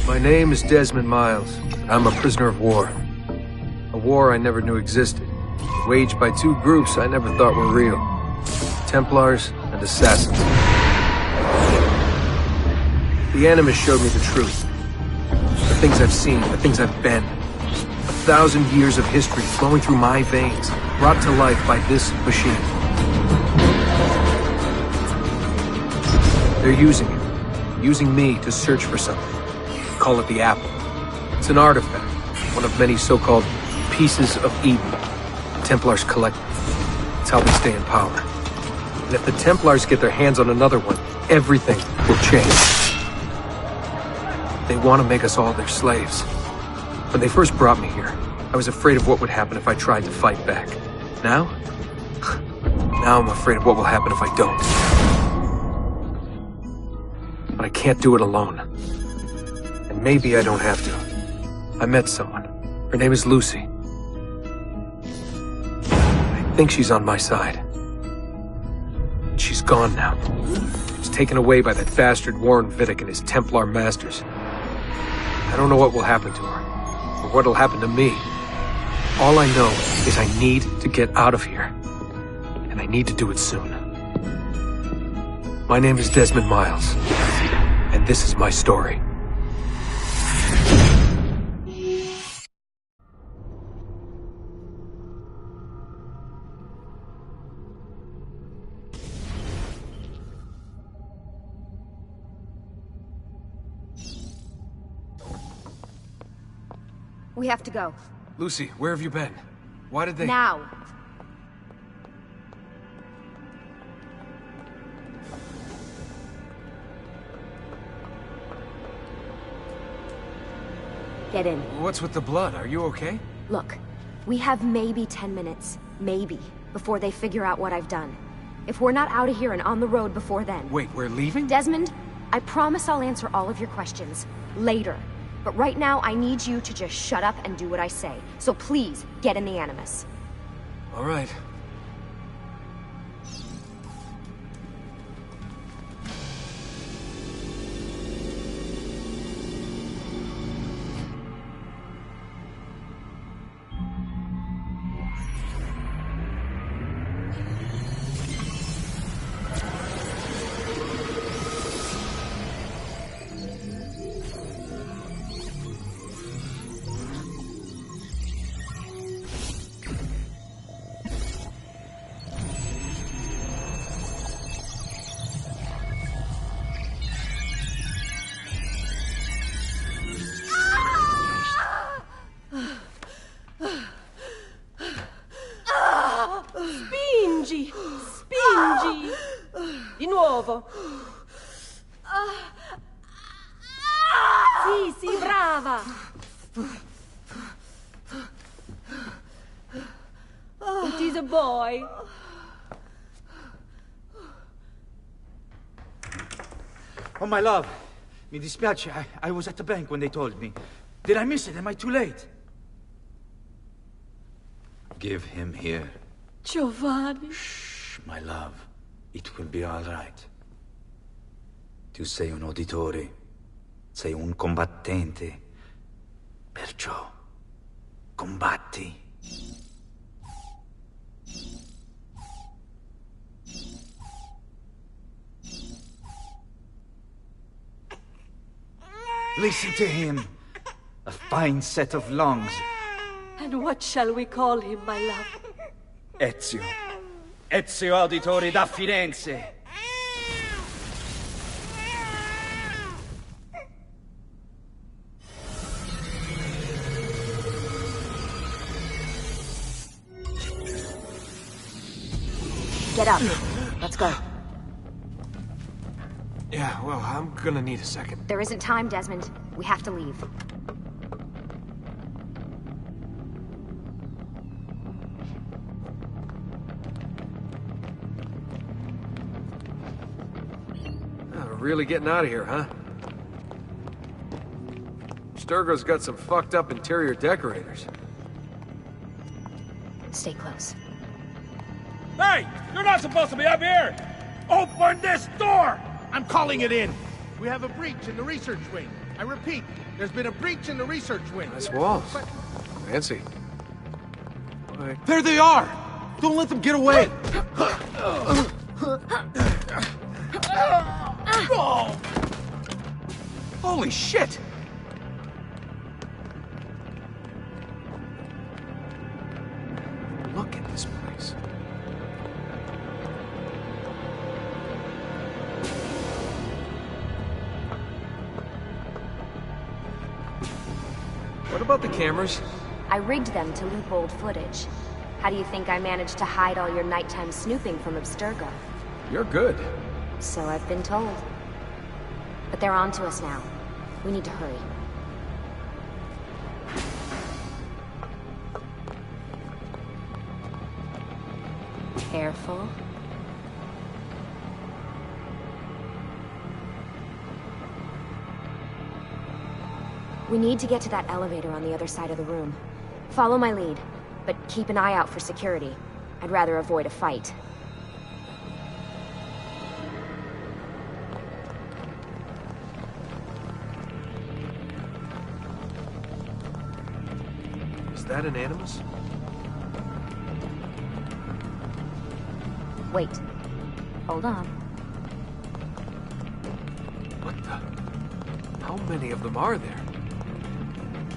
My name is Desmond Miles. I'm a prisoner of war. A war I never knew existed, waged by two groups I never thought were real. Templars and Assassins. The Animus showed me the truth. The things I've seen, the things I've been. 1,000 years of history flowing through my veins, brought to life by this machine. They're using it. Using me to search for something. Call it the Apple. It's an artifact, one of many so-called pieces of Eden. Templars collect them. It's how they stay in power. And if the Templars get their hands on another one, everything will change. They want to make us all their slaves. When they first brought me here, I was afraid of what would happen if I tried to fight back. Now? Now I'm afraid of what will happen if I don't. But I can't do it alone. And maybe I don't have to. I met someone. Her name is Lucy. I think she's on my side. She's gone now. She's taken away by that bastard Warren Vidic and his Templar masters. I don't know what will happen to her, or what'll happen to me. All I know is I need to get out of here. And I need to do it soon. My name is Desmond Miles. And this is my story. We have to go. Lucy, where have you been? Why did they— Now! Get in. What's with the blood? Are you okay? Look, we have maybe 10 minutes, maybe, before they figure out what I've done. If we're not out of here and on the road before then— Wait, we're leaving? Desmond, I promise I'll answer all of your questions later. But right now, I need you to just shut up and do what I say. So please, get in the Animus. All right. Spingi! Spingi! Di nuovo! Sì, sì, brava! It is a boy. Oh, my love. Mi dispiace. I was at the bank when they told me. Did I miss it? Am I too late? Give him here. Giovanni. Shh, my love. It will be all right. Tu sei un uditore. Sei un combattente. Perciò, combatti. Listen to him. A fine set of lungs. And what shall we call him, my love? Ezio. Ezio Auditore da Firenze. Get up. Let's go. Yeah, well, I'm gonna need a second. There isn't time, Desmond. We have to leave. Really getting out of here, huh? Sturgo's got some fucked up interior decorators. Stay close. Hey! You're not supposed to be up here! Open this door! I'm calling it in! We have a breach in the research wing. I repeat, there's been a breach in the research wing. Nice walls. Fancy. There they are! Don't let them get away! Holy shit! Look at this place. What about the cameras? I rigged them to loop old footage. How do you think I managed to hide all your nighttime snooping from Abstergo? You're good. So I've been told. But they're on to us now. We need to hurry. Careful. We need to get to that elevator on the other side of the room. Follow my lead, but keep an eye out for security. I'd rather avoid a fight. Is that an animus? Wait. Hold on. What the? How many of them are there?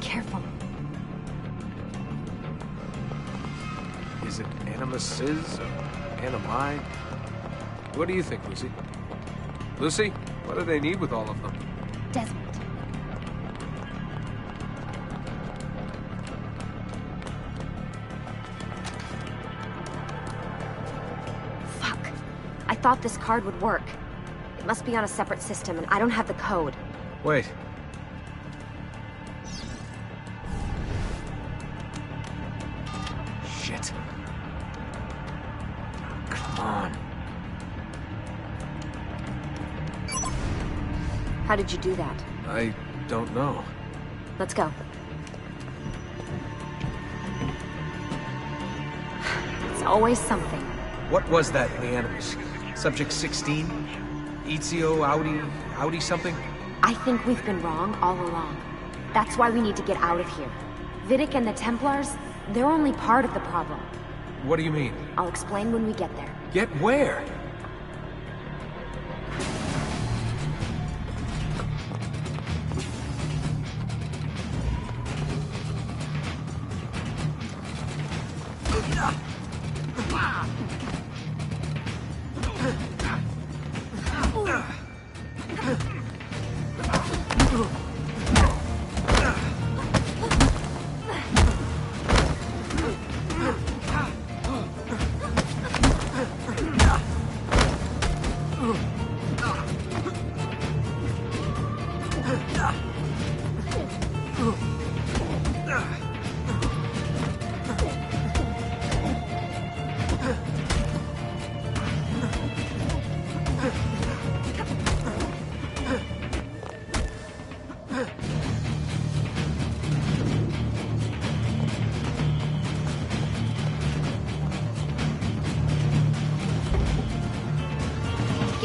Careful. Is it animuses or animi? What do you think, Lucy? Lucy, what do they need with all of them? Desmond. Fuck. I thought this card would work. It must be on a separate system, and I don't have the code. Wait. Shit. Come on. How did you do that? I don't know. Let's go. It's always something. What was that in the animals? Subject 16? EZIO, Audi something? I think we've been wrong all along. That's why we need to get out of here. Vidic and the Templars, they're only part of the problem. What do you mean? I'll explain when we get there. Get where?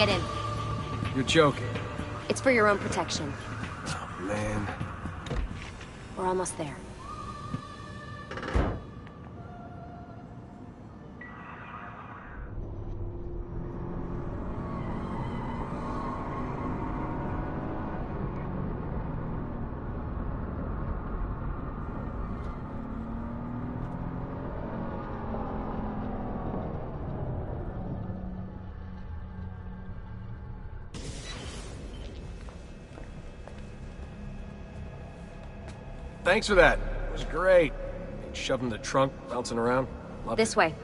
Get in. You're joking. It's for your own protection. Oh, man. We're almost there. Thanks for that. It was great. Shoving the trunk, bouncing around. Loved This it. way.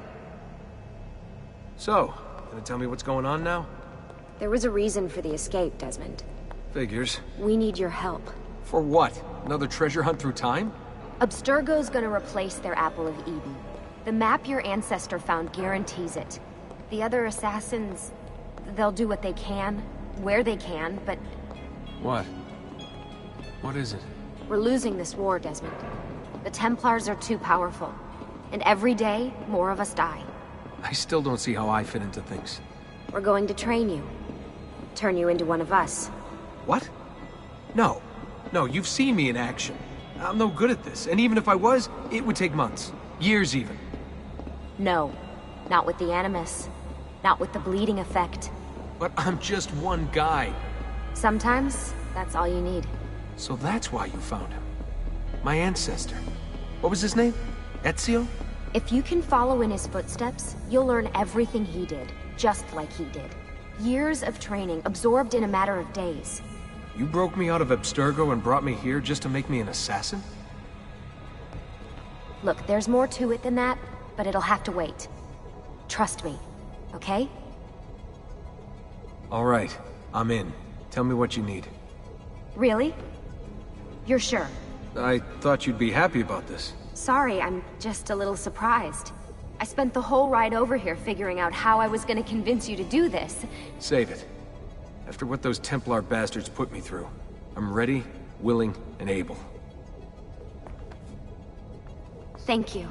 So, gonna tell me what's going on now? There was a reason for the escape, Desmond. Figures. We need your help. For what? Another treasure hunt through time? Abstergo's gonna replace their Apple of Eden. The map your ancestor found guarantees it. The other assassins, they'll do what they can, where they can, but What? What is it? we're losing this war, Desmond. The Templars are too powerful. And every day, more of us die. I still don't see how I fit into things. We're going to train you. Turn you into one of us. What? No. No, you've seen me in action. I'm no good at this, and even if I was, it would take months. Years even. No. Not with the Animus. Not with the bleeding effect. But I'm just one guy. Sometimes, that's all you need. So that's why you found him. My ancestor. What was his name? EZIO? If you can follow in his footsteps, you'll learn everything he did, just like he did. Years of training, absorbed in a matter of days. You broke me out of Abstergo and brought me here just to make me an assassin? Look, there's more to it than that, but it'll have to wait. Trust me, okay? All right, I'm in. Tell me what you need. Really? You're sure? I thought you'd be happy about this. Sorry, I'm just a little surprised. I spent the whole ride over here figuring out how I was gonna convince you to do this. Save it. After what those Templar bastards put me through, I'm ready, willing, and able. Thank you.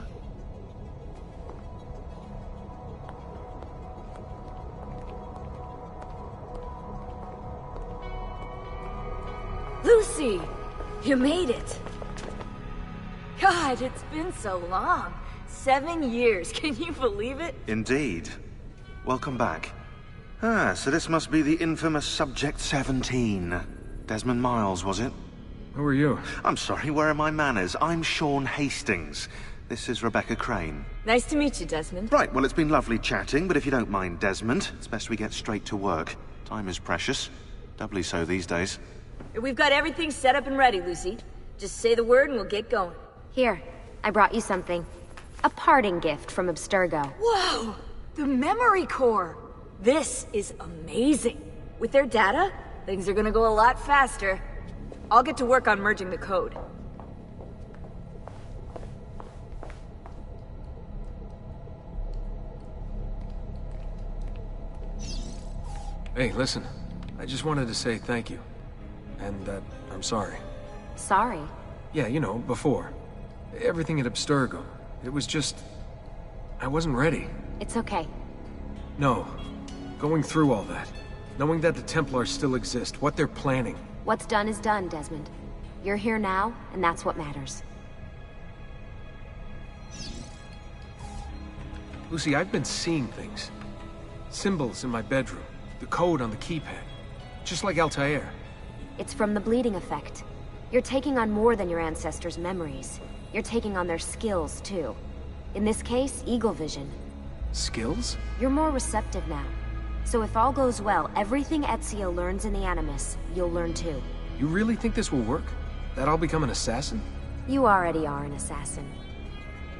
Lucy! You made it! God, it's been so long. 7 years, can you believe it? Indeed. Welcome back. Ah, so this must be the infamous Subject 17. Desmond Miles, was it? Who are you? I'm sorry, where are my manners? I'm Sean Hastings. This is Rebecca Crane. Nice to meet you, Desmond. Right, well, it's been lovely chatting, but if you don't mind, Desmond, it's best we get straight to work. Time is precious. Doubly so these days. We've got everything set up and ready, Lucy. Just say the word and we'll get going. Here, I brought you something. A parting gift from Abstergo. Whoa! The memory core! This is amazing. With their data, things are gonna go a lot faster. I'll get to work on merging the code. Hey, listen. I just wanted to say thank you. And that I'm sorry. Sorry. Yeah, you know, before. Everything at Abstergo. It was just... I wasn't ready. It's okay. No. Going through all that. Knowing that the Templars still exist, what they're planning. What's done is done, Desmond. You're here now, and that's what matters. Lucy, I've been seeing things. Symbols in my bedroom. The code on the keypad. Just like Altair. It's from the bleeding effect. You're taking on more than your ancestors' memories. You're taking on their skills, too. In this case, eagle vision. Skills? You're more receptive now. So if all goes well, everything Ezio learns in the Animus, you'll learn too. You really think this will work? That I'll become an assassin? You already are an assassin.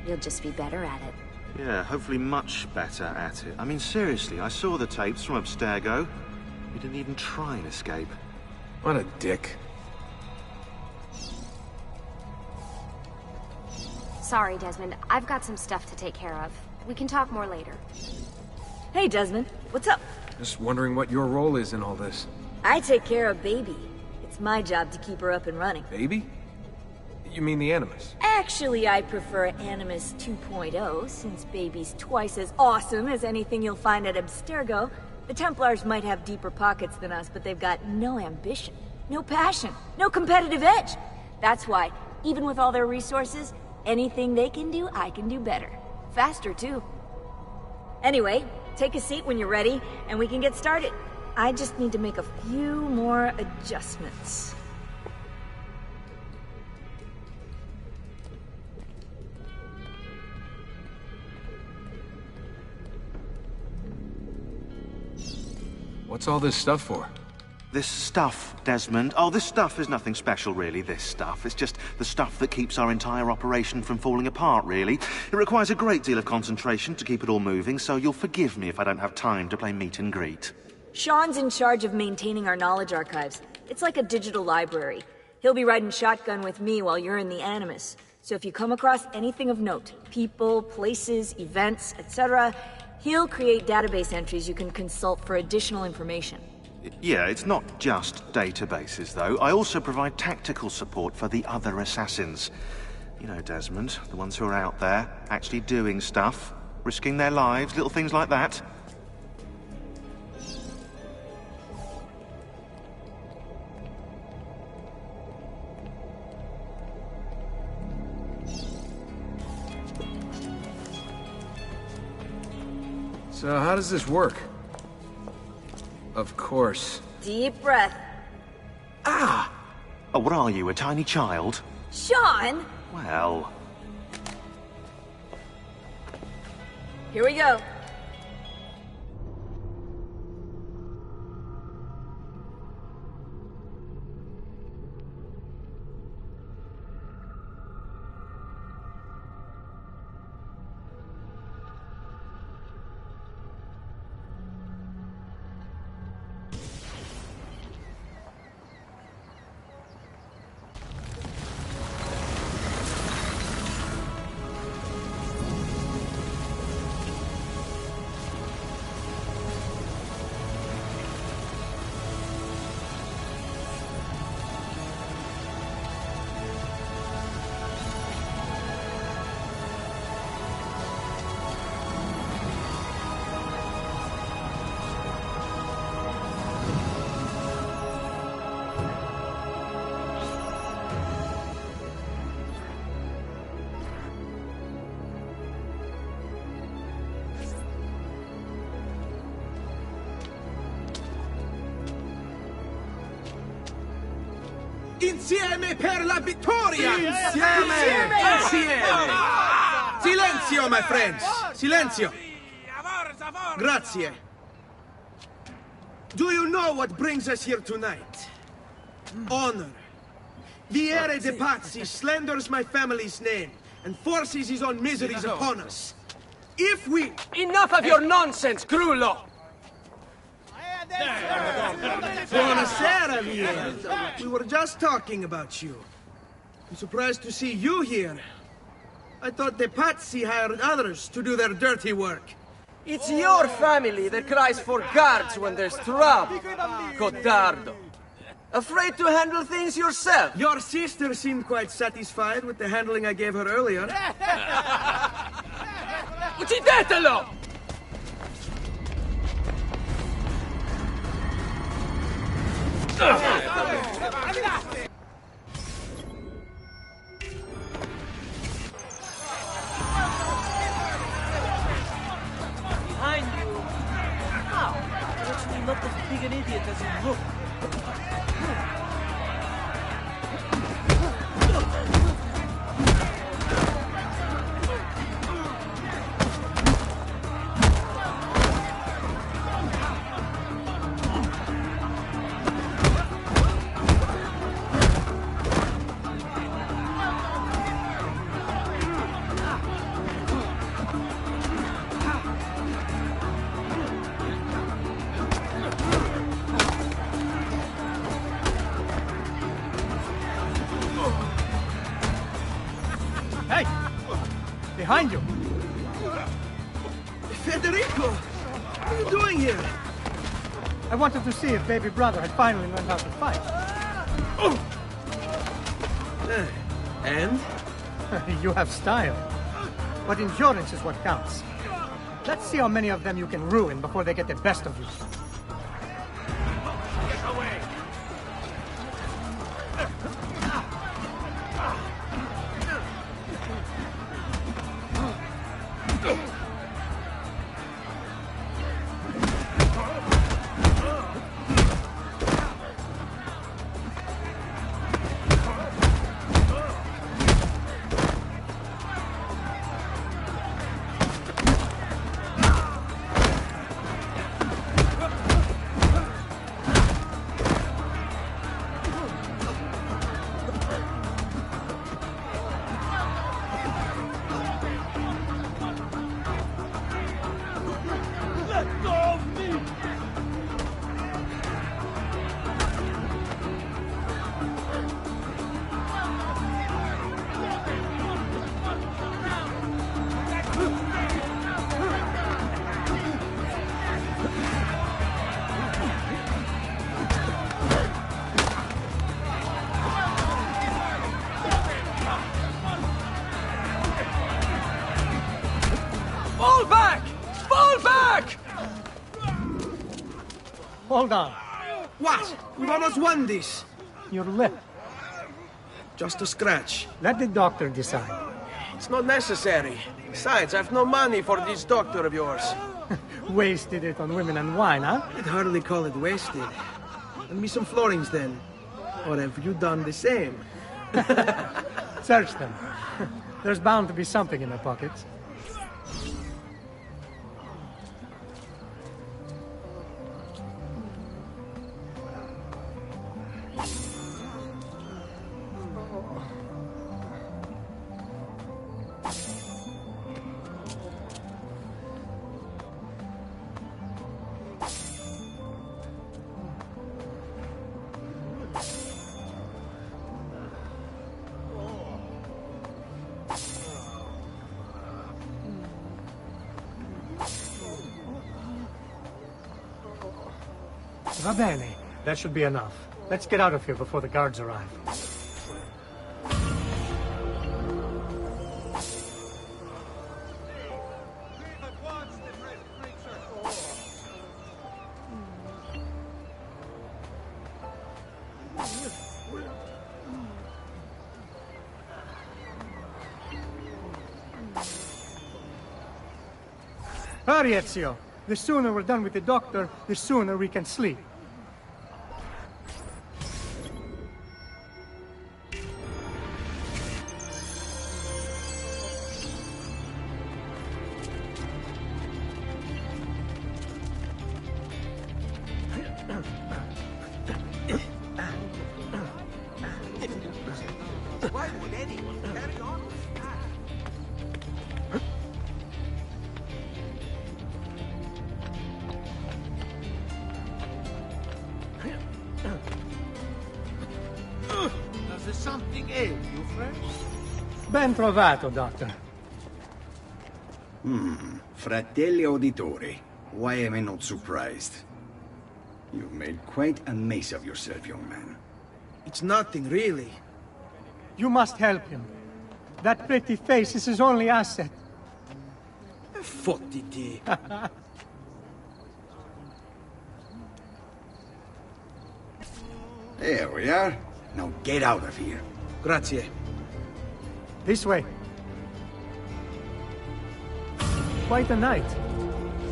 You'll just be better at it. Yeah, hopefully much better at it. I mean, seriously, I saw the tapes from Abstergo. You didn't even try and escape. What a dick. Sorry, Desmond. I've got some stuff to take care of. We can talk more later. Hey, Desmond. What's up? Just wondering what your role is in all this. I take care of Baby. It's my job to keep her up and running. Baby? You mean the Animus? Actually, I prefer Animus 2.0, since Baby's twice as awesome as anything you'll find at Abstergo. The Templars might have deeper pockets than us, but they've got no ambition, no passion, no competitive edge. That's why, even with all their resources, anything they can do, I can do better. Faster, too. Anyway, take a seat when you're ready, and we can get started. I just need to make a few more adjustments. What's all this stuff for? This stuff, Desmond. Oh, this stuff is nothing special, really, this stuff. It's just the stuff that keeps our entire operation from falling apart, really. It requires a great deal of concentration to keep it all moving, so you'll forgive me if I don't have time to play meet and greet. Sean's in charge of maintaining our knowledge archives. It's like a digital library. He'll be riding shotgun with me while you're in the Animus. So if you come across anything of note, people, places, events, etc., he'll create database entries you can consult for additional information. Yeah, it's not just databases, though. I also provide tactical support for the other assassins. You know, Desmond, the ones who are out there, actually doing stuff, risking their lives, little things like that. So how does this work? Of course. Deep breath. Ah! Oh, what are you, a tiny child? Sean! Well... Here we go. Insieme per la vittoria! Insieme! Insieme! Silenzio, my friends! Silenzio! Grazie. Do you know what brings us here tonight? Honor. Viere de Pazzi slanders my family's name and forces his own miseries upon us. If we... Enough of your nonsense, Grullo! Buonasera, Viere. We were just talking about you. I'm surprised to see you here. I thought the Pazzi hired others to do their dirty work. It's your family that cries for guards when there's trouble, Cotardo. Afraid to handle things yourself? Your sister seemed quite satisfied with the handling I gave her earlier. Uccidetelo! Behind you! Wow, you're actually not as big an idiot as you look. Behind you! Federico! What are you doing here? I wanted to see if baby brother had finally learned how to fight. And? You have style. But endurance is what counts. Let's see how many of them you can ruin before they get the best of you. Hold on. What? We've almost won this. Your lip. Just a scratch. Let the doctor decide. It's not necessary. Besides, I've no money for this doctor of yours. Wasted it on women and wine, huh? I'd hardly call it wasted. Lend me some florins then. Or have you done the same? Search them. There's bound to be something in the pockets. Va bene. That should be enough. Let's get out of here before the guards arrive. Hurry, Ezio. The sooner we're done with the doctor, the sooner we can sleep. Why would anyone carry on with that? Does something ail you, friend? Ben trovato, Doctor. Fratelli auditori, why am I not surprised? You've made quite a mess of yourself, young man. It's nothing, really. You must help him. That pretty face is his only asset. Fottiti. There we are. Now get out of here. Grazie. This way. Quite a night.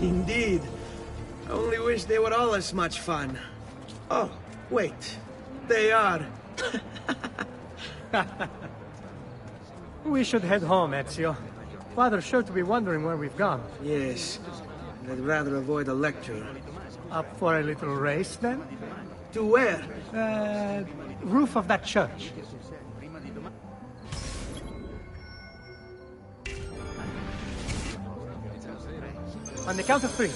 Indeed. I only wish they were all as much fun. Oh, wait. They are. We should head home, Ezio. Father's sure to be wondering where we've gone. Yes. I'd rather avoid a lecture. Up for a little race, then? To where? Roof of that church. On the count of 3.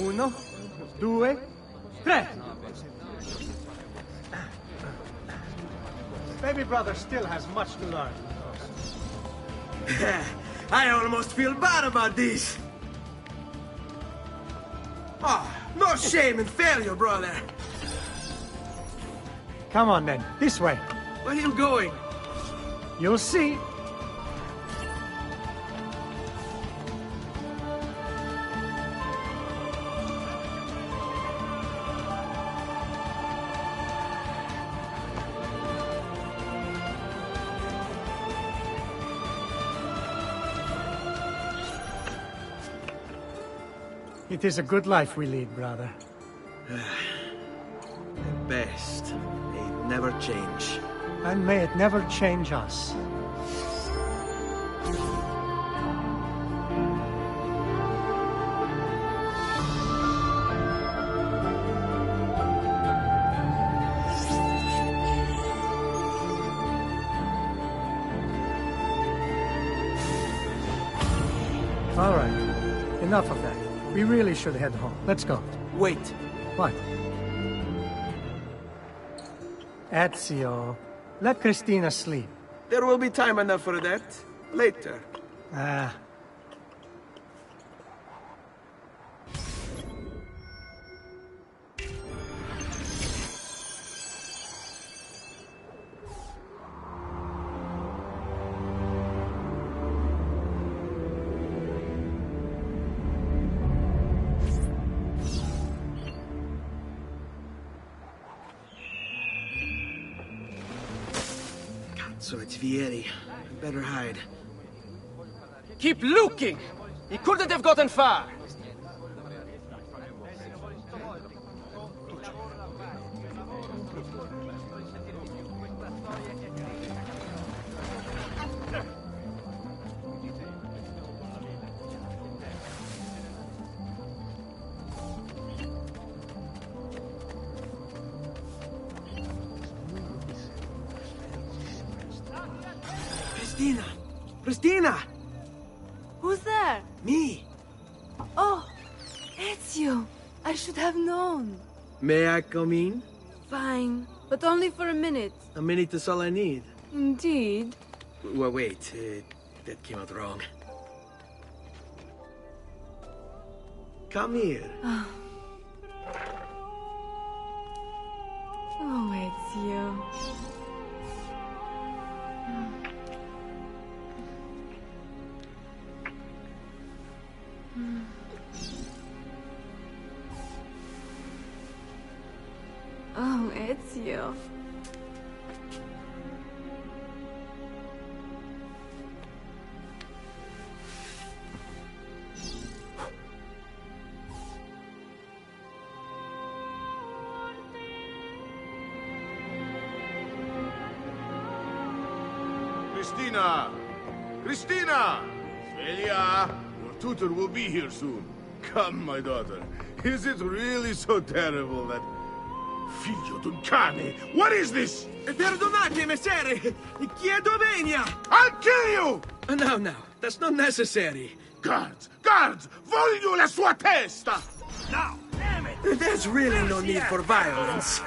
1, 2, 3. Baby brother still has much to learn. I almost feel bad about this. Oh, no shame in failure, brother. Come on, then. This way. Where are you going? You'll see. It is a good life we lead, brother. At best, may it never change. And may it never change us. All right. Enough of that. We really should head home. Let's go. Wait. What? Ezio, let Christina sleep. There will be time enough for that. Later. Ah. So it's Vieri. Better hide. Keep looking! He couldn't have gotten far! Christina! Christina! Who's there? Me! Oh, Ezio! I should have known. May I come in? Fine, but only for a minute. A minute is all I need. Indeed. Well, wait. That came out wrong. Come here. Oh, Ezio. Oh, Ezio. Christina! Christina! Svelia! Your tutor will be here soon. Come, my daughter. Is it really so terrible that... Figlio d'un cane! What is this? Perdonate, messere! Chiedo venia! I'll kill you! No, that's not necessary. Guards! Guards! Voglio la sua testa! Now! Damn it! There's really no need for violence.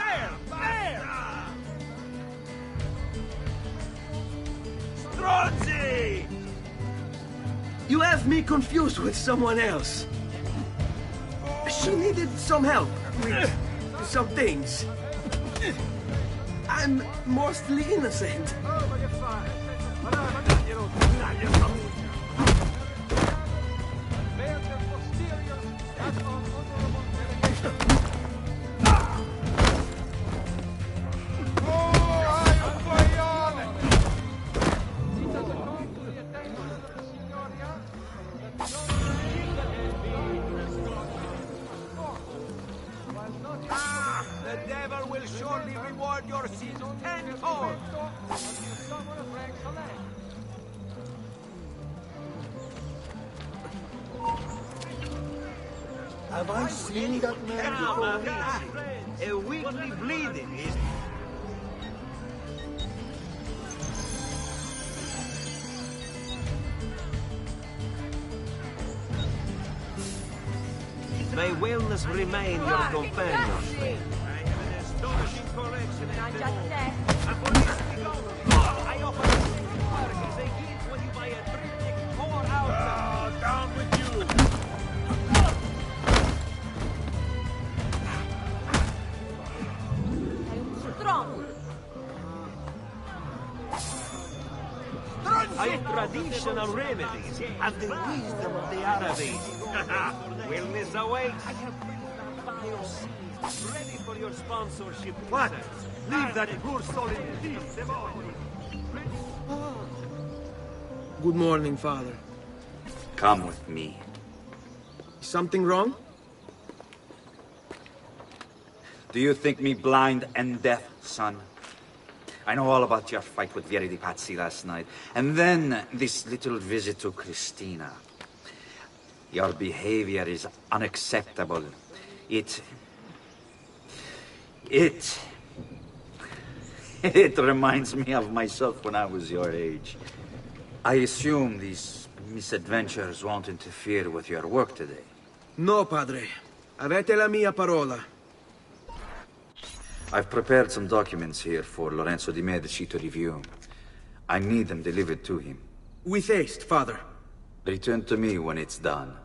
Stronzi! You have me confused with someone else. She needed some help with some things. I'm mostly innocent. The devil will surely reward your sins tenfold! Have I seen that man before? A weekly bleeding is... May wellness remain your companion. I have an astonishing collection at the I offer a gift when you buy a triptych 4 ounces. Down with you! Strong! Traditional remedies and the wisdom of the Arabs. Wellness awaits. I have bio-seeds ready for your sponsorship. What? Leave that poor soul in peace, Good morning, Father. Come with me. Something wrong? Do you think me blind and deaf, son? I know all about your fight with Vieri di Pazzi last night. And then this little visit to Christina. Your behavior is unacceptable. It reminds me of myself when I was your age. I assume these misadventures won't interfere with your work today. No, Padre. Avete la mia parola. I've prepared some documents here for Lorenzo di Medici to review. I need them delivered to him. With haste, Father. Return to me when it's done.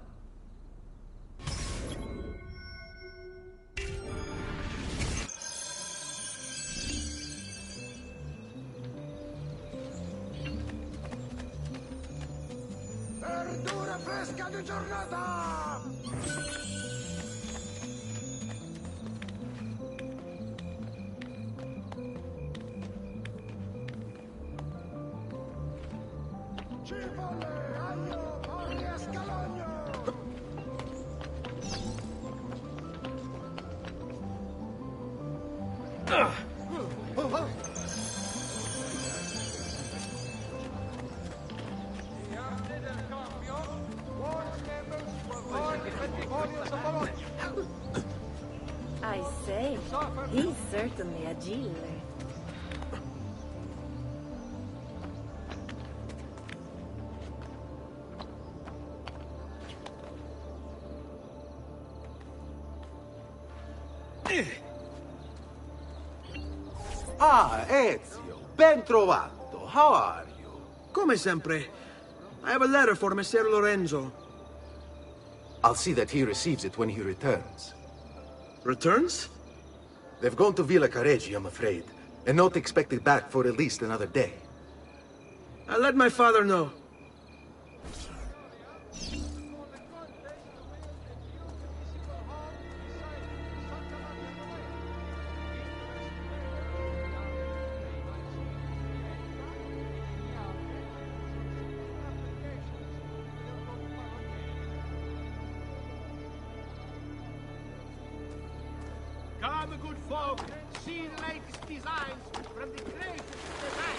Verdura fresca di giornata! I say, he's certainly agile. Ah, Ezio, ben trovato. How are you? Come sempre. I have a letter for Messer Lorenzo. I'll see that he receives it when he returns. Returns? They've gone to Villa Careggi, I'm afraid, and not expected back for at least another day. I'll let my father know. Come, good folk, see the latest designs from the greatest designers.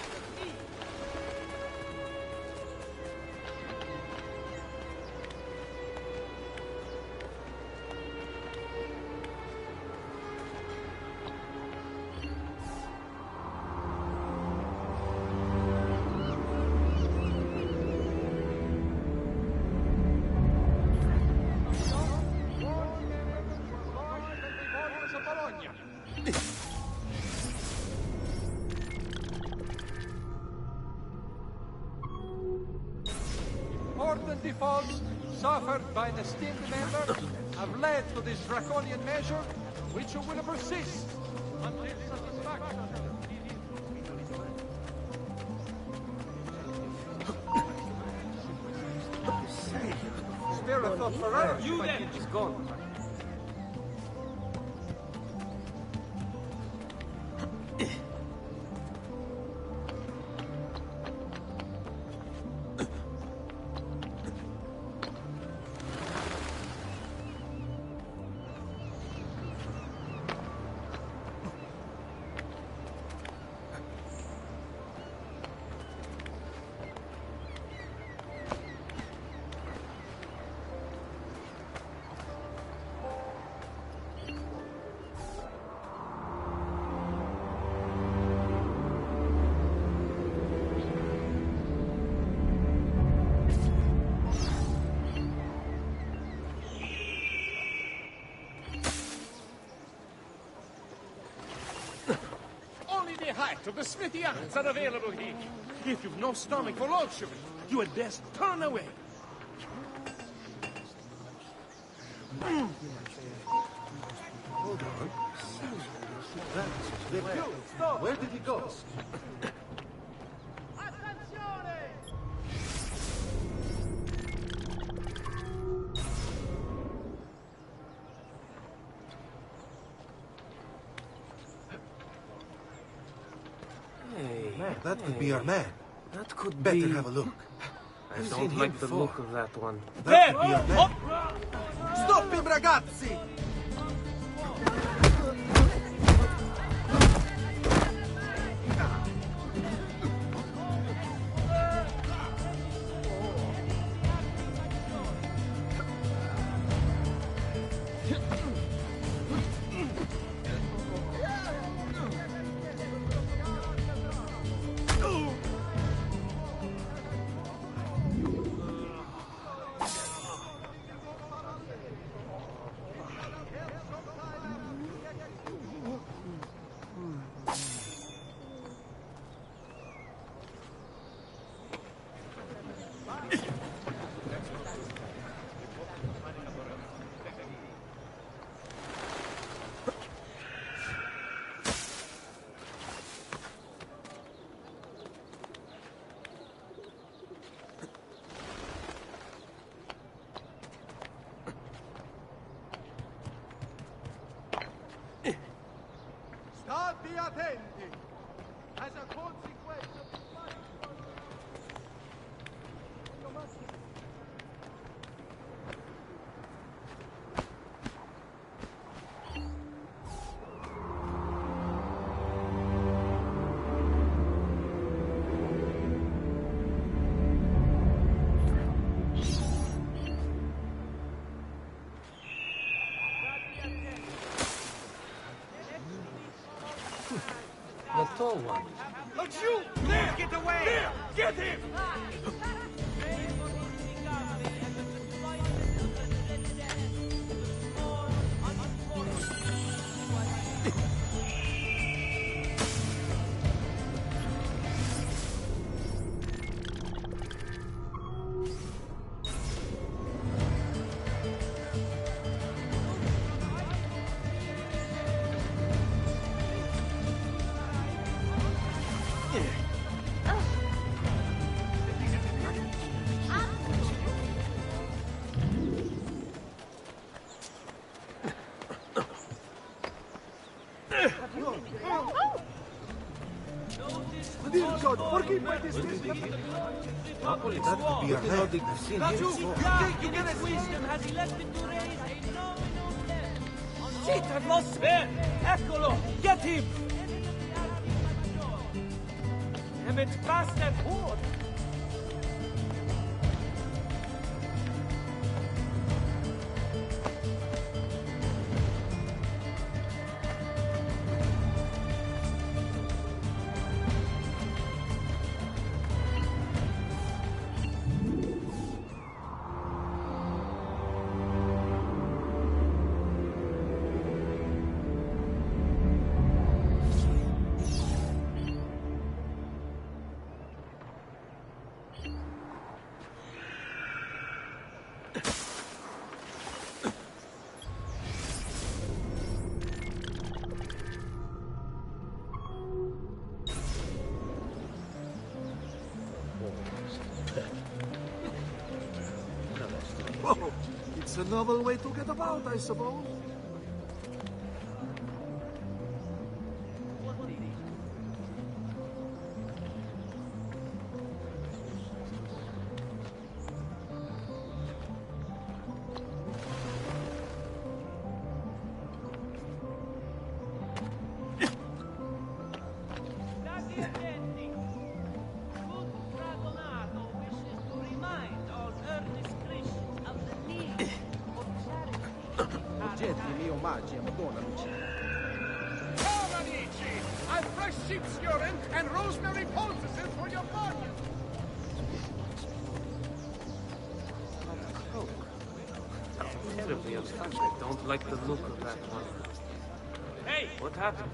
Important defaults suffered by an esteemed member have led to this draconian measure, which will persist until satisfaction. Spirit of Ferrer, you then is gone. To the smithy irons are available here. If you've no stomach for luxury, you had best turn away. Hold on. Where did he go? That could be our man. That could Better be... have a look. I don't like the look of that one. That could be our man. Stop him, ragazzi! State attenti! As a consequence of tall one. But you! There! Get away! There! Get him! Shit, I've lost Sven! Eccolo! Get him! Damn it, bastard! Whore! Oh, it's a novel way to get about, I suppose. Come, amici! I've fresh sheep's urine and rosemary poultices for your body! Terribly unfortunate. Don't like the look of that one. Hey! What happened?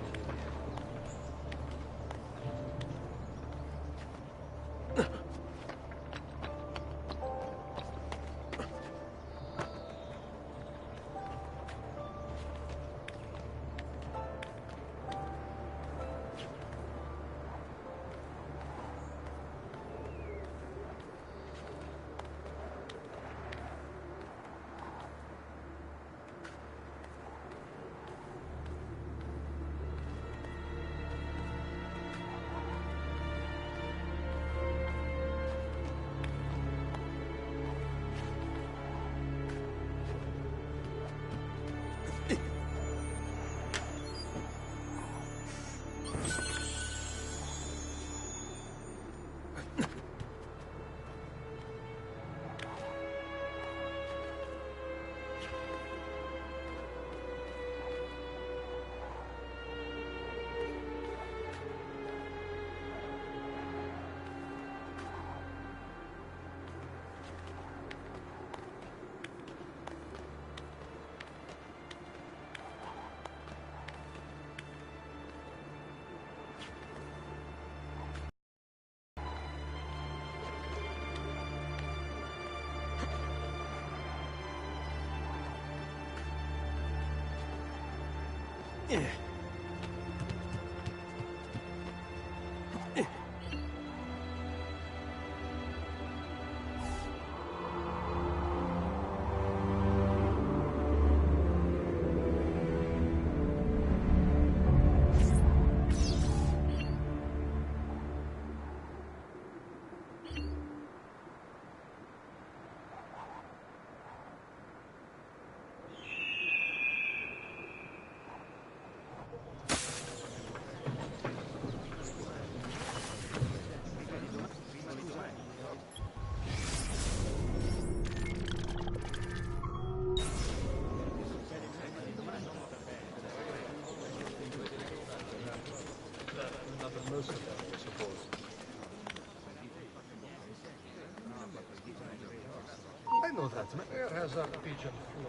know that, man. Where has our pigeon flown?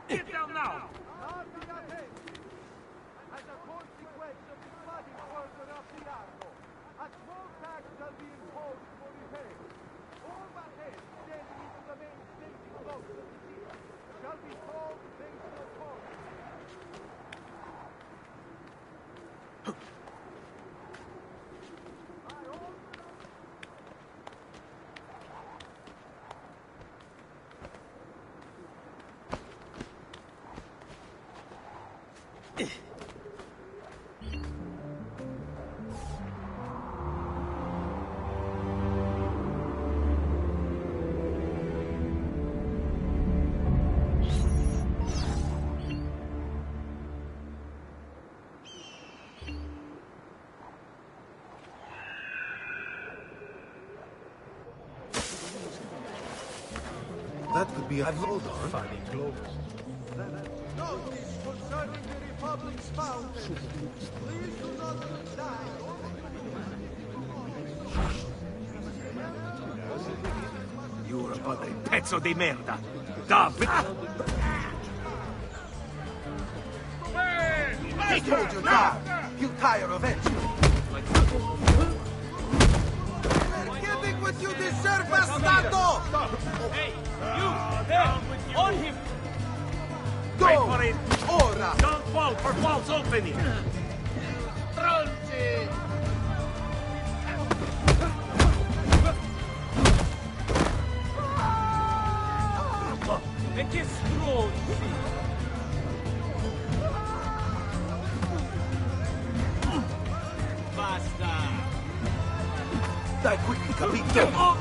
Get down now! As a consequence of the flooding further up the Arno, a small tax shall be imposed for repair. All vessels standing into the main staging boats of the city shall be tolled based on toll. That could be a hold on. Funny clothes. Notice concerning the Republic's founders. Please do not resign. You're a padre pezzo di merda! David! I told you now! You tire of it! Getting what you deserve, bastardo! Hey, you! There! On him! Go! Wait for it! Ora! Don't fall for false opening! Stronzi! E che stronzi! Basta! Die quickly, capito?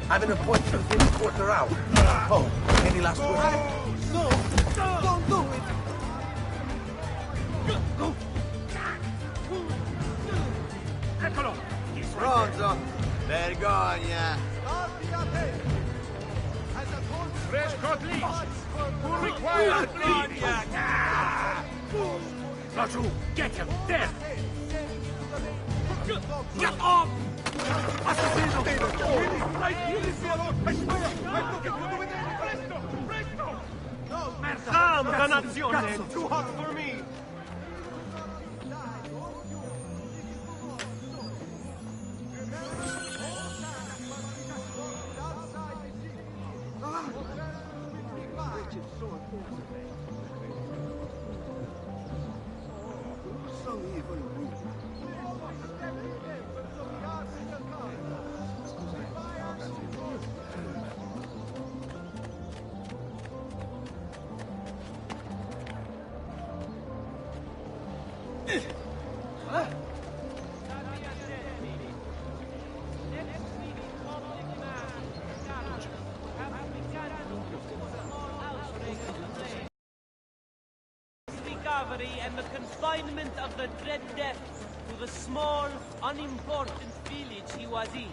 I've an appointment in a quarter hour. Oh, any last words? No! Don't do it! Eccolo! Pronto! Vergogna! Fresh cut leaves! Who requires Laggiù! Get him! There! Get off! Assassino! Calm, dannazione! Too hot for me! And the confinement of the dread death to the small, unimportant village he was in.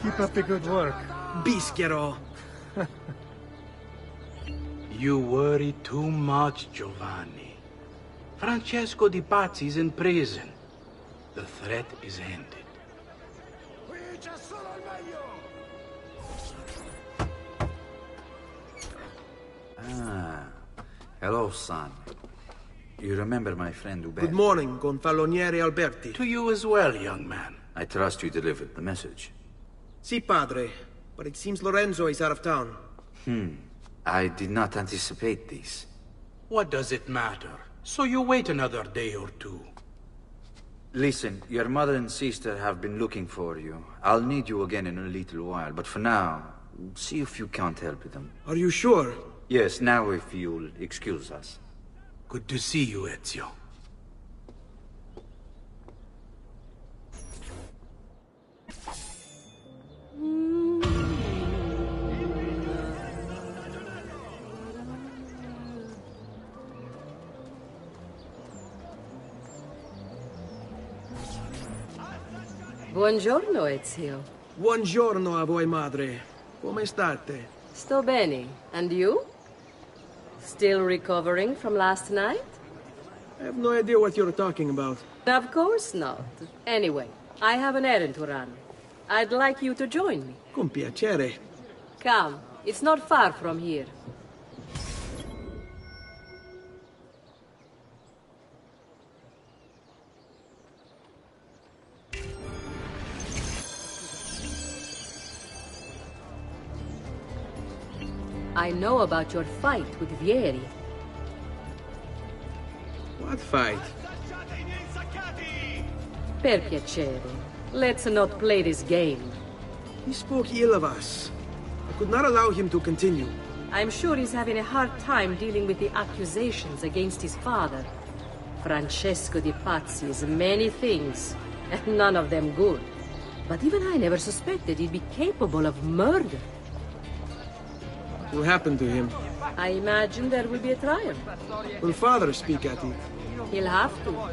Keep up the good work. Bischero. You worry too much, Giovanni. Francesco Di Pazzi's in prison. The threat is ended. Ah, hello, son. You remember my friend Uberto? Good morning, Gonfaloniere Alberti. To you as well, young man. I trust you delivered the message. Si, padre. But it seems Lorenzo is out of town. I did not anticipate this. What does it matter? So you wait another day or two. Listen, your mother and sister have been looking for you. I'll need you again in a little while, but for now, see if you can't help them. Are you sure? Yes, now if you'll excuse us. Good to see you, Ezio. Buongiorno, Ezio. Buongiorno a voi, madre. Come state? Sto bene. And you? Still recovering from last night? I have no idea what you're talking about. Of course not. Anyway, I have an errand to run. I'd like you to join me. Con piacere. Come. It's not far from here. I know about your fight with Vieri. What fight? Per piacere. Let's not play this game. He spoke ill of us. I could not allow him to continue. I'm sure he's having a hard time dealing with the accusations against his father. Francesco Di Pazzi is many things, and none of them good. But even I never suspected he'd be capable of murder. What happened to him? I imagine there will be a trial. Will father speak at it? He'll have to.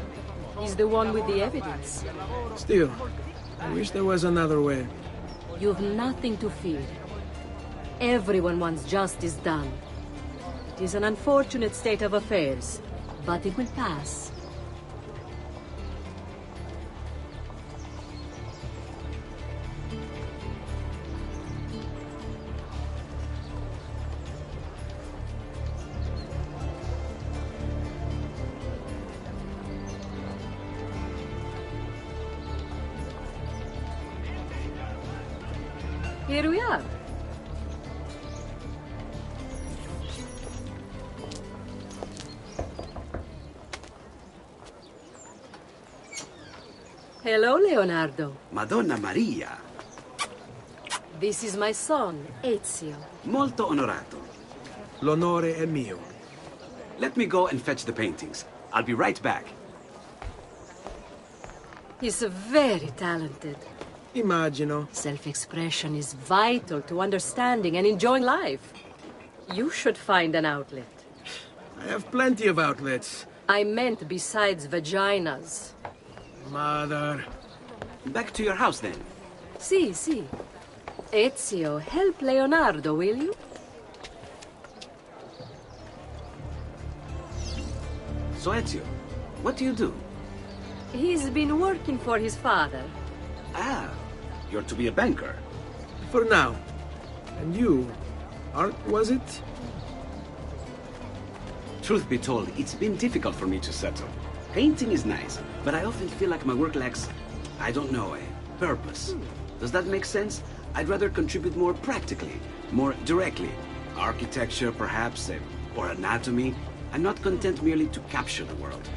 He's the one with the evidence. Still, I wish there was another way. You've nothing to fear. Everyone wants justice done. It is an unfortunate state of affairs, but it will pass. Here we are. Hello, Leonardo. Madonna Maria. This is my son, Ezio. Molto onorato. L'onore è mio. Let me go and fetch the paintings. I'll be right back. He's very talented. Immagino. Self-expression is vital to understanding and enjoying life. You should find an outlet. I have plenty of outlets. I meant besides vaginas. Mother. Back to your house, then. Si, si. Ezio, help Leonardo, will you? So, Ezio, what do you do? He's been working for his father. Ah, you're to be a banker. For now. And you? Art, was it? Truth be told, it's been difficult for me to settle. Painting is nice, but I often feel like my work lacks, I don't know, a purpose. Does that make sense? I'd rather contribute more practically, more directly. Architecture, perhaps, or anatomy. I'm not content merely to capture the world.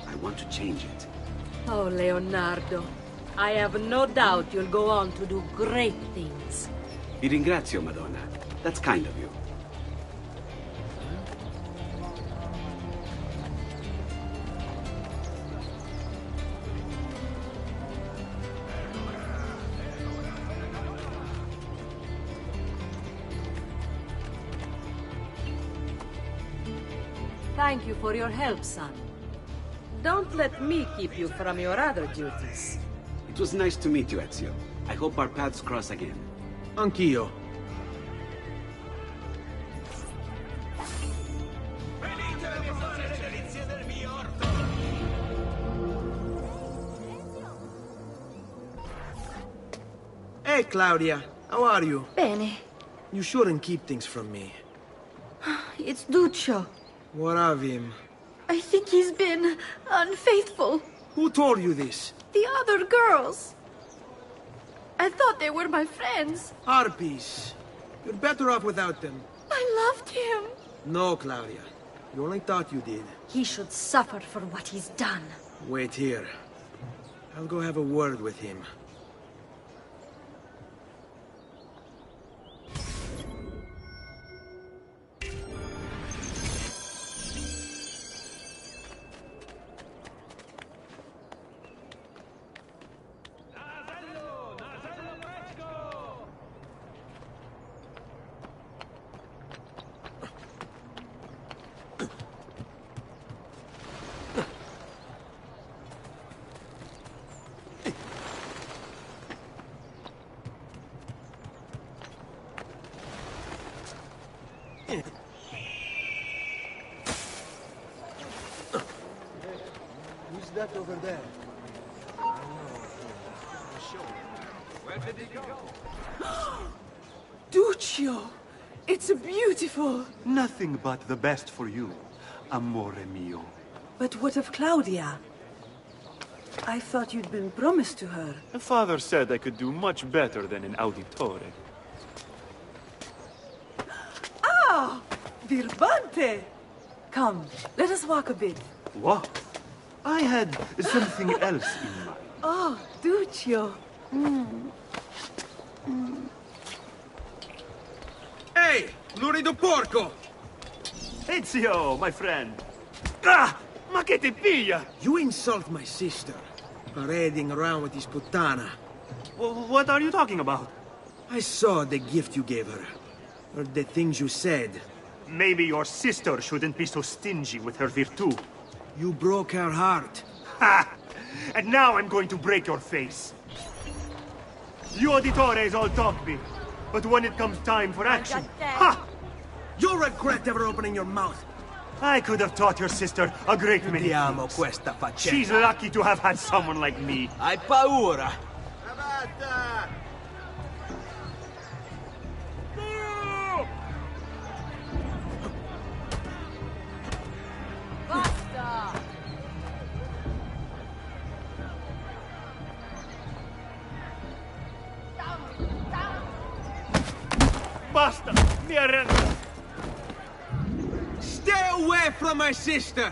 I want to change it. Oh, Leonardo. I have no doubt you'll go on to do great things. Vi ringrazio, Madonna. That's kind of you. Thank you for your help, son. Don't let me keep you from your other duties. It was nice to meet you, Ezio. I hope our paths cross again. Anch'io. Hey, Claudia. How are you? Bene. You shouldn't keep things from me. It's Duccio. What of him? I think he's been unfaithful. Who told you this? The other girls. I thought they were my friends. Harpies. You're better off without them. I loved him. No, Claudia. You only thought you did. He should suffer for what he's done. Wait here. I'll go have a word with him. Who's that over there? Where did he go? Duccio! It's beautiful! Nothing but the best for you, amore mio. But what of Claudia? I thought you'd been promised to her. Father said I could do much better than an auditore. Ah! Birbante! Come, let us walk a bit. What? I had something else in mind. Oh, Duccio. Hey! Lurido porco! Ezio, my friend. Ah! Ma che ti piglia? You insult my sister. Parading around with this puttana. What are you talking about? I saw the gift you gave her. Heard the things you said. Maybe your sister shouldn't be so stingy with her virtù. You broke her heart. Ha! And now I'm going to break your face. You auditores all talk big, but when it comes time for action, ha! You'll regret ever opening your mouth. I could have taught your sister a great many Vediamo things. questa faccenda. She's lucky to have had someone like me. Hai paura? Basta! Basta! Basta! Mi arrendo! Stay away from my sister!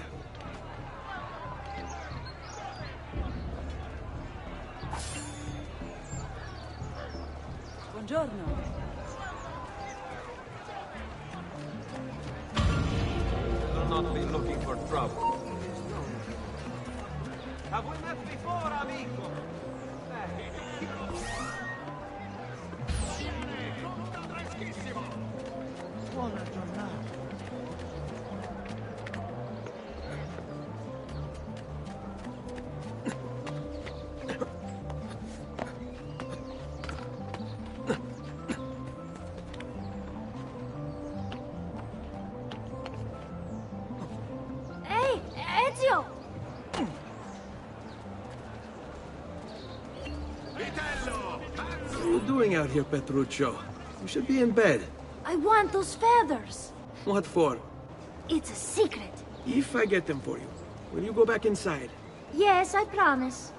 Buongiorno. I'll not be looking for trouble. Have we met before, amico? Buona giornata. Hey, Ezio! What are you doing out here, Petruccio? You should be in bed. I want those feathers. What for? It's a secret. If I get them for you, will you go back inside? Yes, I promise.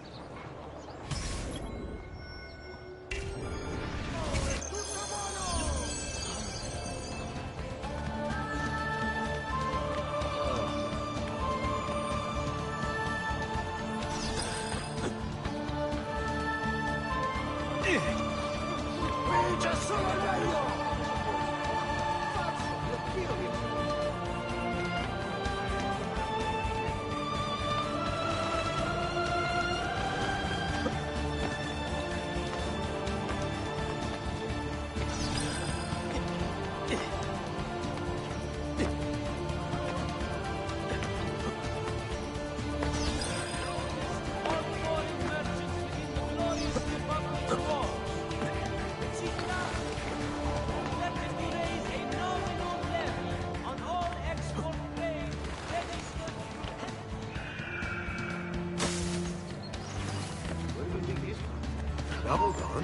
Now hold on.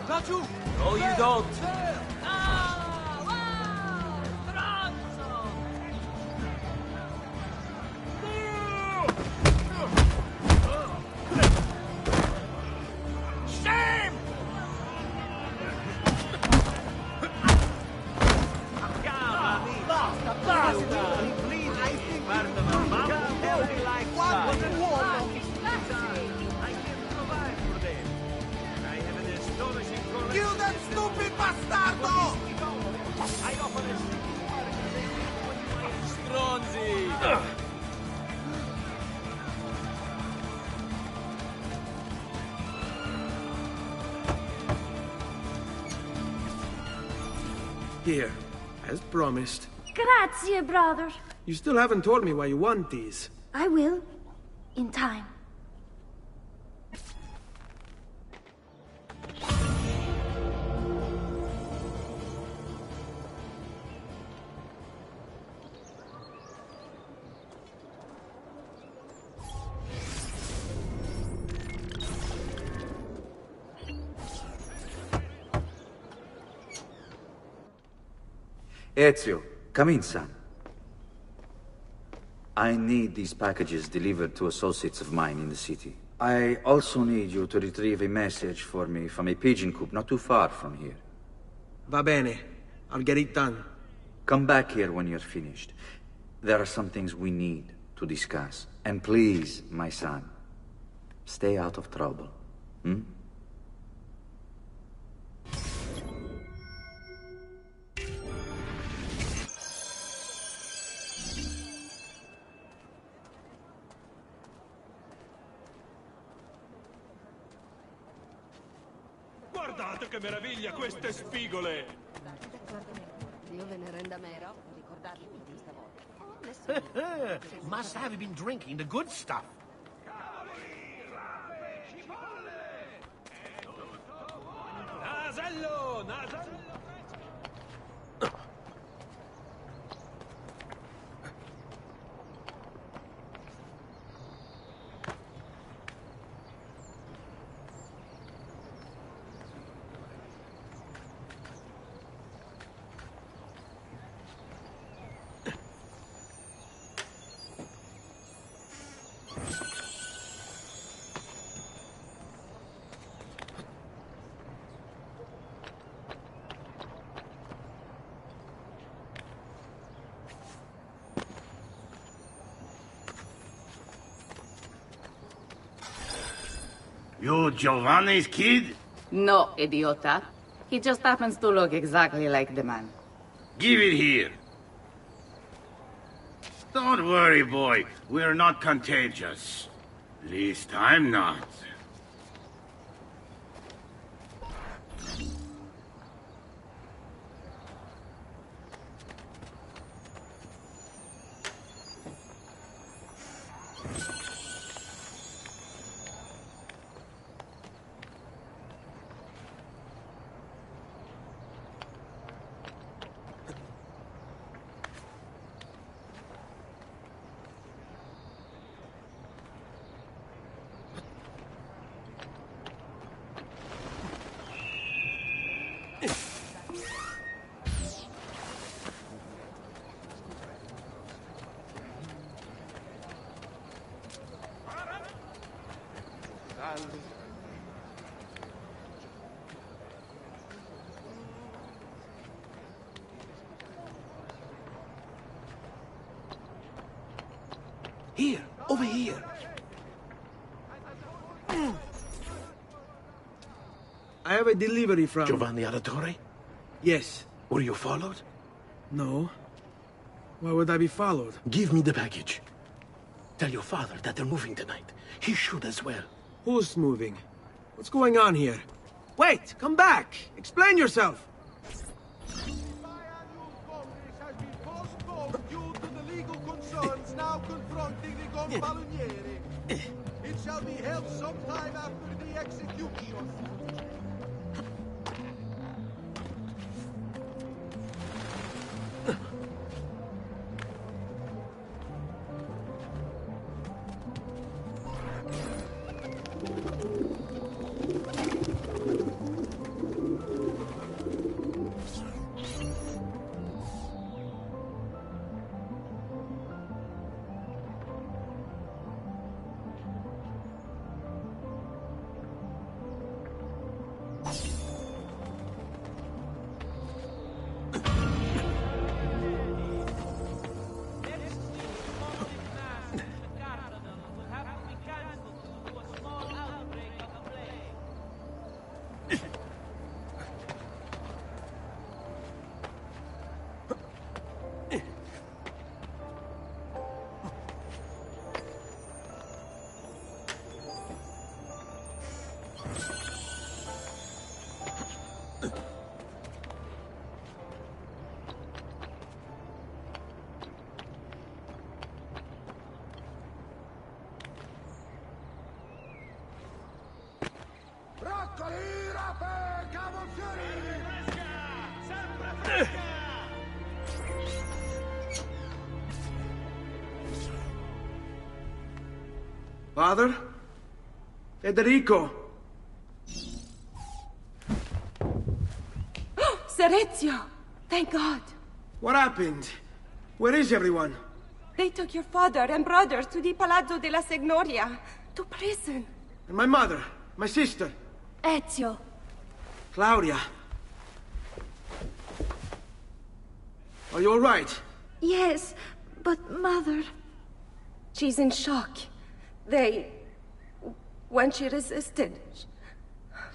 Got you! No, you don't. Shame! Kill that stupid bastardo! Stronzi! Here, as promised. Grazie, brother. You still haven't told me why you want these. I will. In time. Ezio, come in, son. I need these packages delivered to associates of mine in the city. I also need you to retrieve a message for me from a pigeon coop not too far from here. Va bene. I'll get it done. Come back here when you're finished. There are some things we need to discuss. And please, my son, stay out of trouble. Hmm? Guardate che meraviglia queste spigole! Dio ve ne renda mero, ricordatevi di stavolta. Must have been drinking the good stuff. Nasello! Nasello! You Giovanni's kid? No, idiota. He just happens to look exactly like the man. Give it here. Don't worry, boy. We're not contagious. Least I'm not. Here, over here. I have a delivery from... Giovanni Auditore? Yes. Were you followed? No. Why would I be followed? Give me the package. Tell your father that they're moving tonight. He should as well. Who's moving? What's going on here? Wait! Come back! Explain yourself! Due to the legal concerns now confronting the Gonfalonieri. It shall be held sometime after the execution. Father? Federico! Serezio! Thank God! What happened? Where is everyone? They took your father and brothers to the Palazzo della Signoria, to prison. And my mother? My sister? Ezio. Claudia? Are you all right? Yes, but Mother... She's in shock. When she resisted...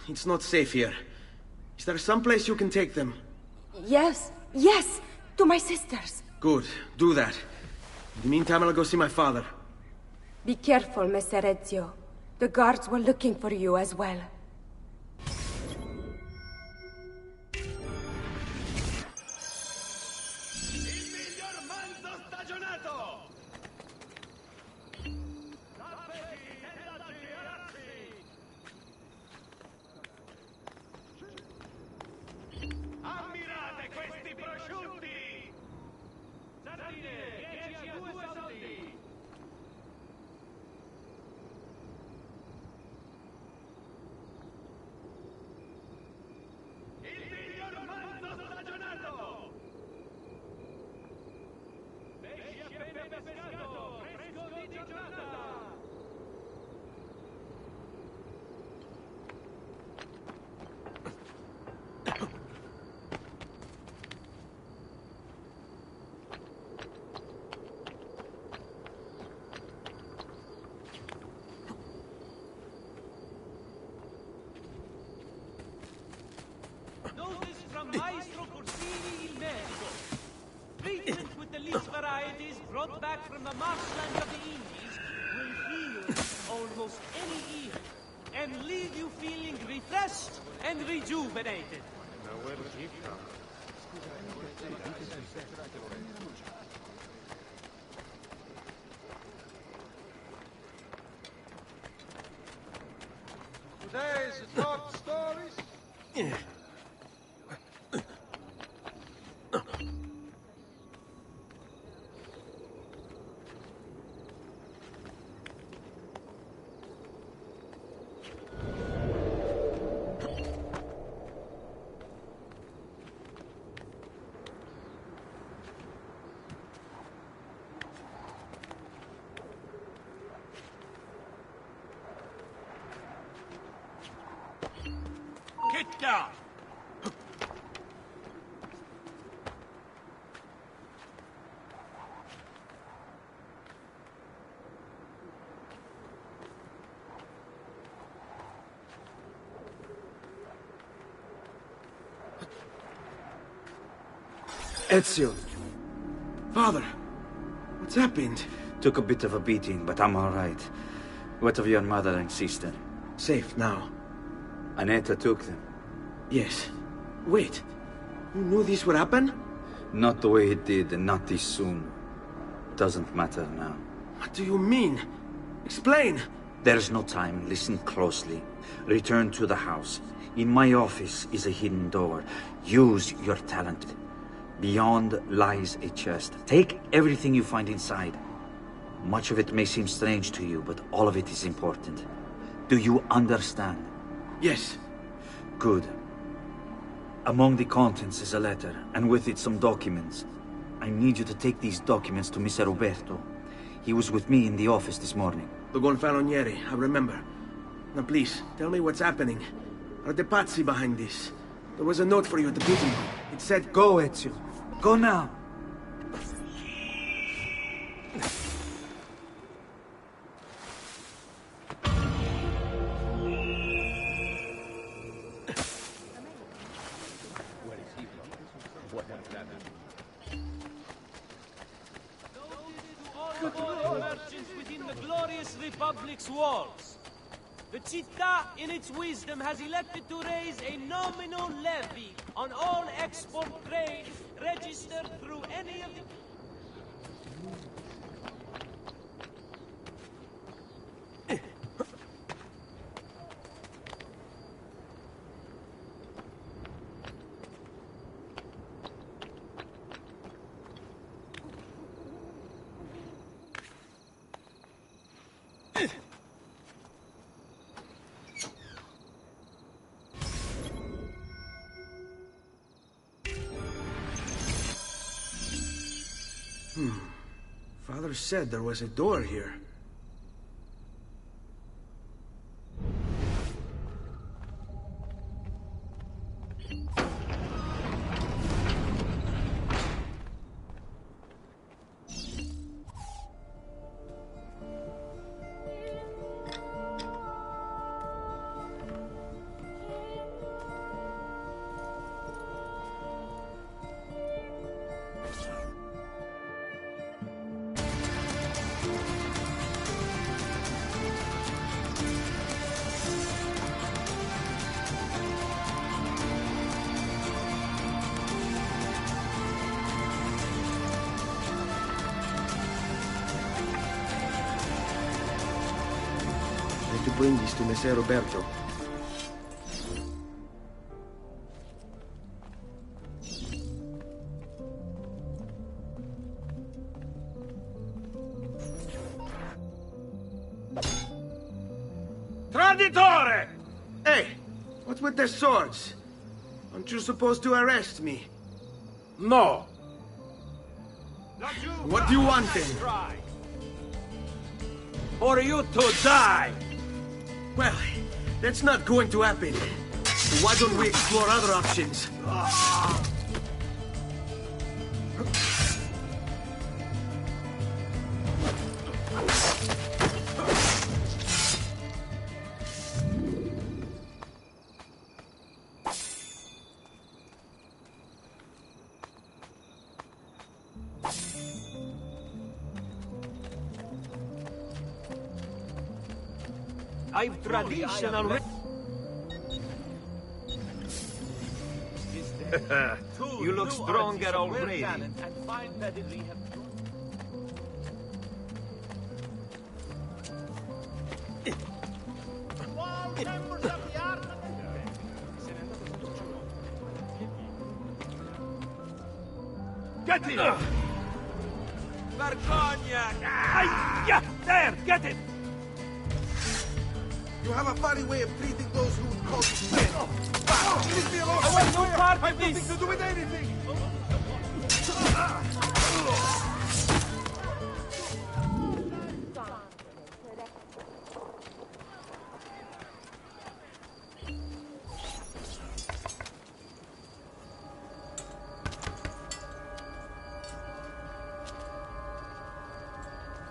It's not safe here. Is there some place you can take them? Yes, to my sisters. Good, do that. In the meantime, I'll go see my father. Be careful, Messer Ezio. The guards were looking for you as well. Ammirate questi prosciutti! Sardine, 10 a 2 soldi! Il miglior manzo stagionato! Pesci appena pescato, fresco di giornata! Notice from Maestro Corsini il medico. Treatment with the least varieties brought back from the marshlands of the Indies will heal almost any ill and leave you feeling refreshed and rejuvenated. Now where did he come? Today's top stories. Get down! Ezio! Father! What's happened? Took a bit of a beating, but I'm all right. What of your mother and sister? Safe now. Annetta took them. Yes. Wait. You knew this would happen? Not the way it did, and not this soon. Doesn't matter now. What do you mean? Explain! There's no time. Listen closely. Return to the house. In my office is a hidden door. Use your talent. Beyond lies a chest. Take everything you find inside. Much of it may seem strange to you, but all of it is important. Do you understand? Yes. Good. Among the contents is a letter, and with it some documents. I need you to take these documents to Mr. Roberto. He was with me in the office this morning. The Gonfalonieri, I remember. Now please, tell me what's happening. Are the Pazzi behind this? There was a note for you at the meeting. It said, Go, Ezio. Go now. Merchants within the glorious Republic's walls. The Città, in its wisdom, has elected to raise a nominal levy on all export trade registered through any of the... never said there was a door here. To bring this to Messer Roberto. Traditore! Hey, what's with the swords? Aren't you supposed to arrest me? No. What do you want then? For you to die! Well, that's not going to happen. So why don't we explore other options? I've traditional. You look stronger already. Get it! Vergogna! There, get it! You have a funny way of treating those who would call you friends. Leave me alone! I want no part I of have nothing this! to do with anything!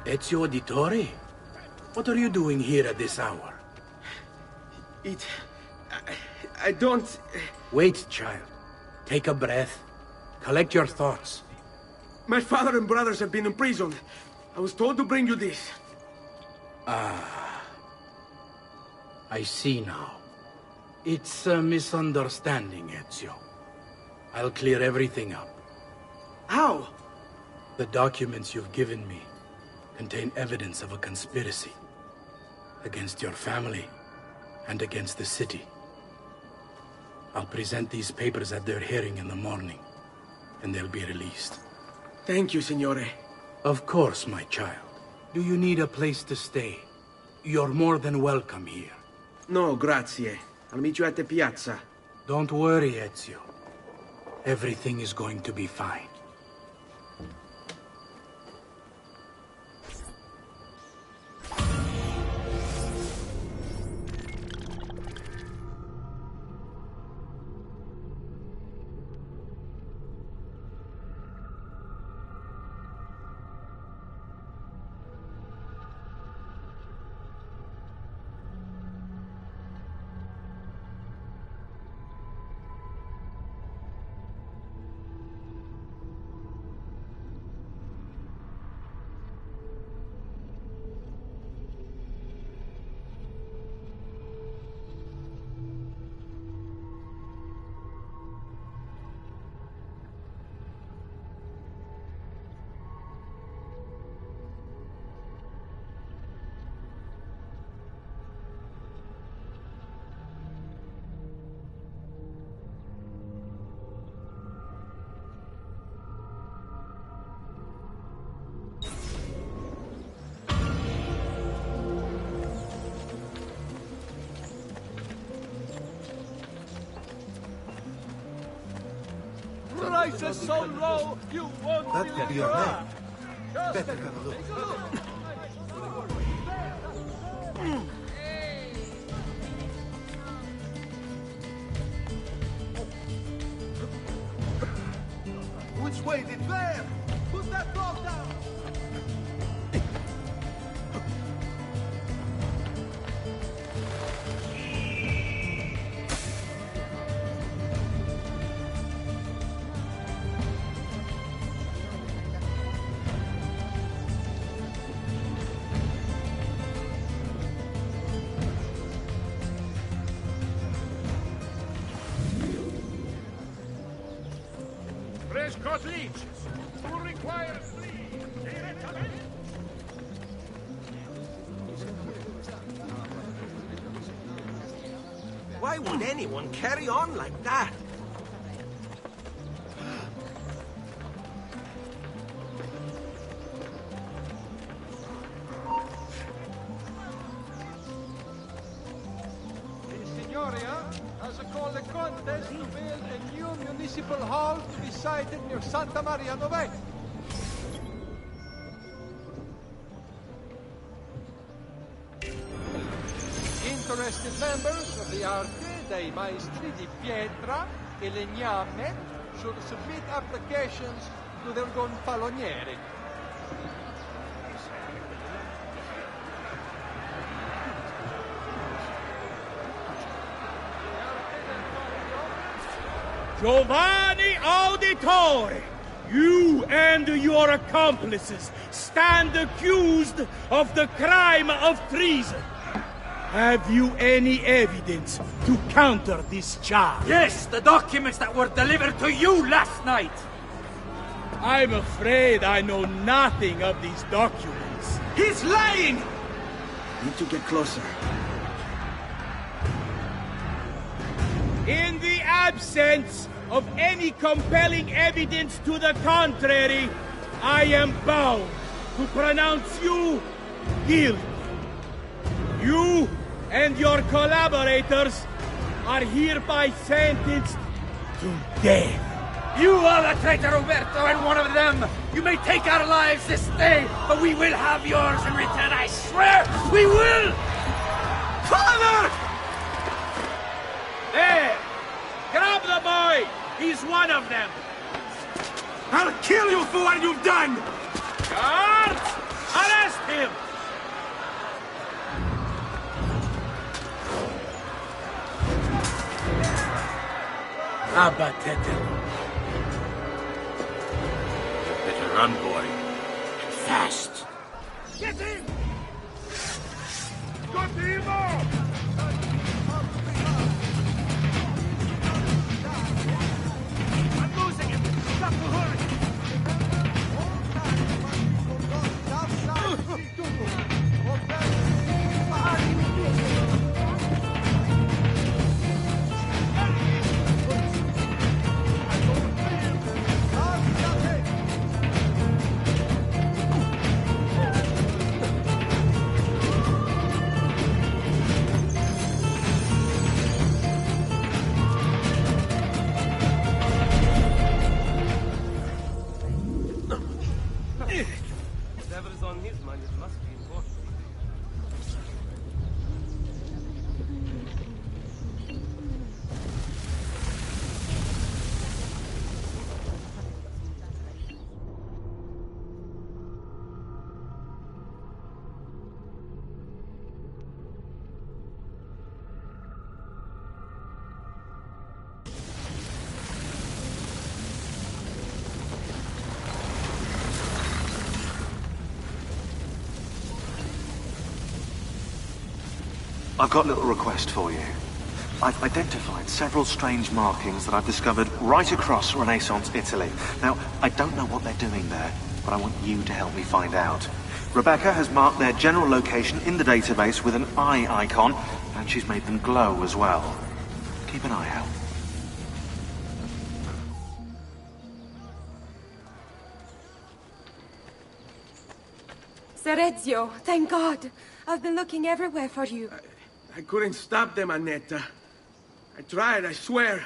Ezio Auditore? What are you doing here at this hour? I don't... Wait, child. Take a breath. Collect your thoughts. My father and brothers have been imprisoned. I was told to bring you this. Ah. I see now. It's a misunderstanding, Ezio. I'll clear everything up. How? The documents you've given me contain evidence of a conspiracy against your family and against the city. I'll present these papers at their hearing in the morning, and they'll be released. Thank you, Signore. Of course, my child. Do you need a place to stay? You're more than welcome here. No, grazie. I'll meet you at the piazza. Don't worry, Ezio. Everything is going to be fine. Prices so low, you won't That could be our name. Better have a look. Which way did there? Put that dog down! Fresh caught leeches. Who requires flee? Why would anyone carry on like that? The Signoria has called a contest to build a new municipal hall to be sited near Santa Maria Novella. Interested members of the Arte dei Maestri di Pietra e Legname should submit applications to their gonfalonieri. Giovanni Auditore, you and your accomplices stand accused of the crime of treason. Have you any evidence to counter this charge? Yes, the documents that were delivered to you last night. I'm afraid I know nothing of these documents. He's lying! Need to get closer. In the absence of any compelling evidence to the contrary, I am bound to pronounce you guilty. You and your collaborators are hereby sentenced to death. You are the traitor, Roberto, and one of them. You may take our lives this day, but we will have yours in return, I swear! We will! Father! There! Grab the boy! He's one of them! I'll kill you for what you've done! Guards! Arrest him! Abatete. Better run, boy. Fast. Get him! Got him off! I'm losing him! Got to hurry! Whatever's on his mind, it must be important. I've got a little request for you. I've identified several strange markings that I've discovered right across Renaissance Italy. Now, I don't know what they're doing there, but I want you to help me find out. Rebecca has marked their general location in the database with an eye icon, and she's made them glow as well. Keep an eye out. Ser Ezio, thank God. I've been looking everywhere for you. I couldn't stop them, Annetta. I tried, I swear.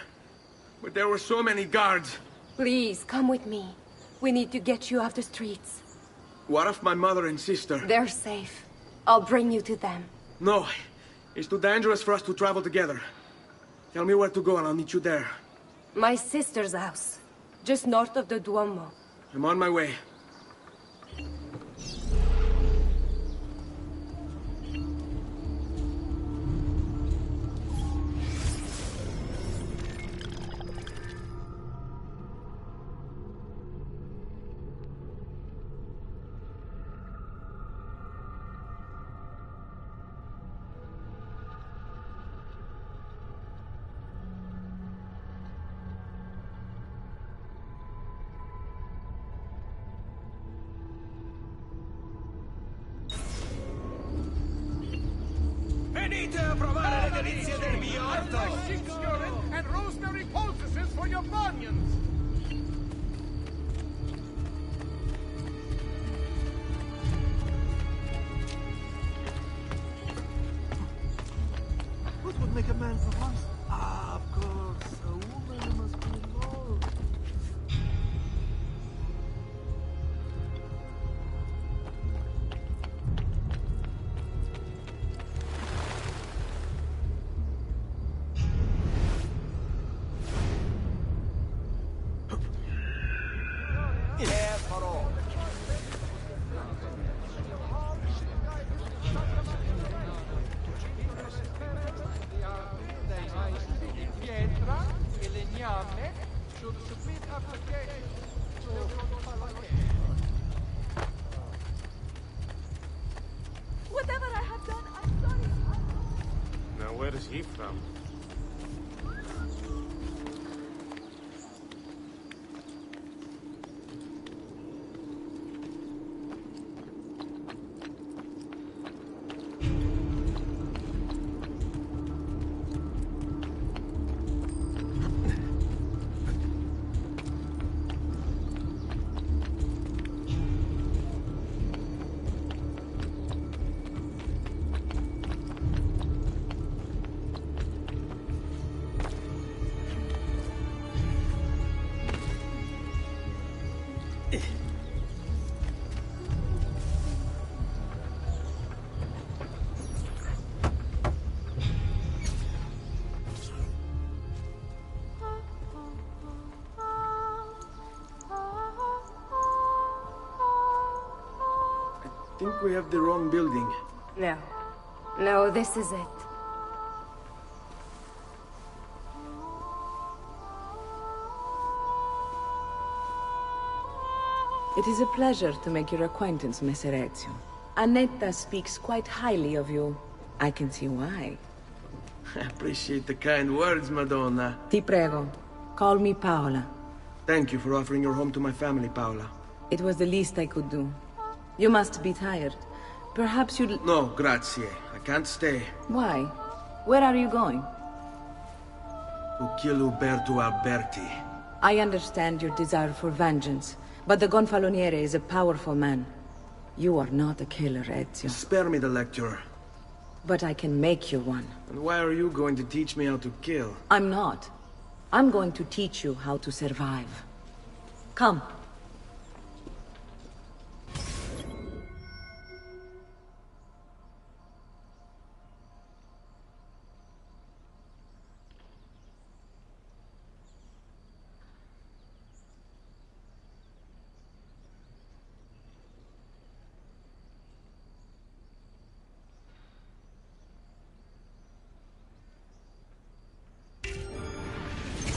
But there were so many guards. Please, come with me. We need to get you off the streets. What of my mother and sister? They're safe. I'll bring you to them. No. It's too dangerous for us to travel together. Tell me where to go and I'll meet you there. My sister's house. Just north of the Duomo. I'm on my way. Venite a provare le delizie del mio orto! And rosemary poultices for your bunions! What would make a man for once? Ah, of course. A woman must be involved. Whatever I have done, I'm sorry. Now where is he from? I think we have the wrong building. No. No, this is it. It is a pleasure to make your acquaintance, Messer Ezio. Annetta speaks quite highly of you. I can see why. I appreciate the kind words, Madonna. Ti prego, call me Paola. Thank you for offering your home to my family, Paola. It was the least I could do. You must be tired. Perhaps you'd... No, grazie. I can't stay. Why? Where are you going? To kill Uberto Alberti. I understand your desire for vengeance, but the Gonfaloniere is a powerful man. You are not a killer, Ezio. Spare me the lecture. But I can make you one. And why are you going to teach me how to kill? I'm not. I'm going to teach you how to survive. Come.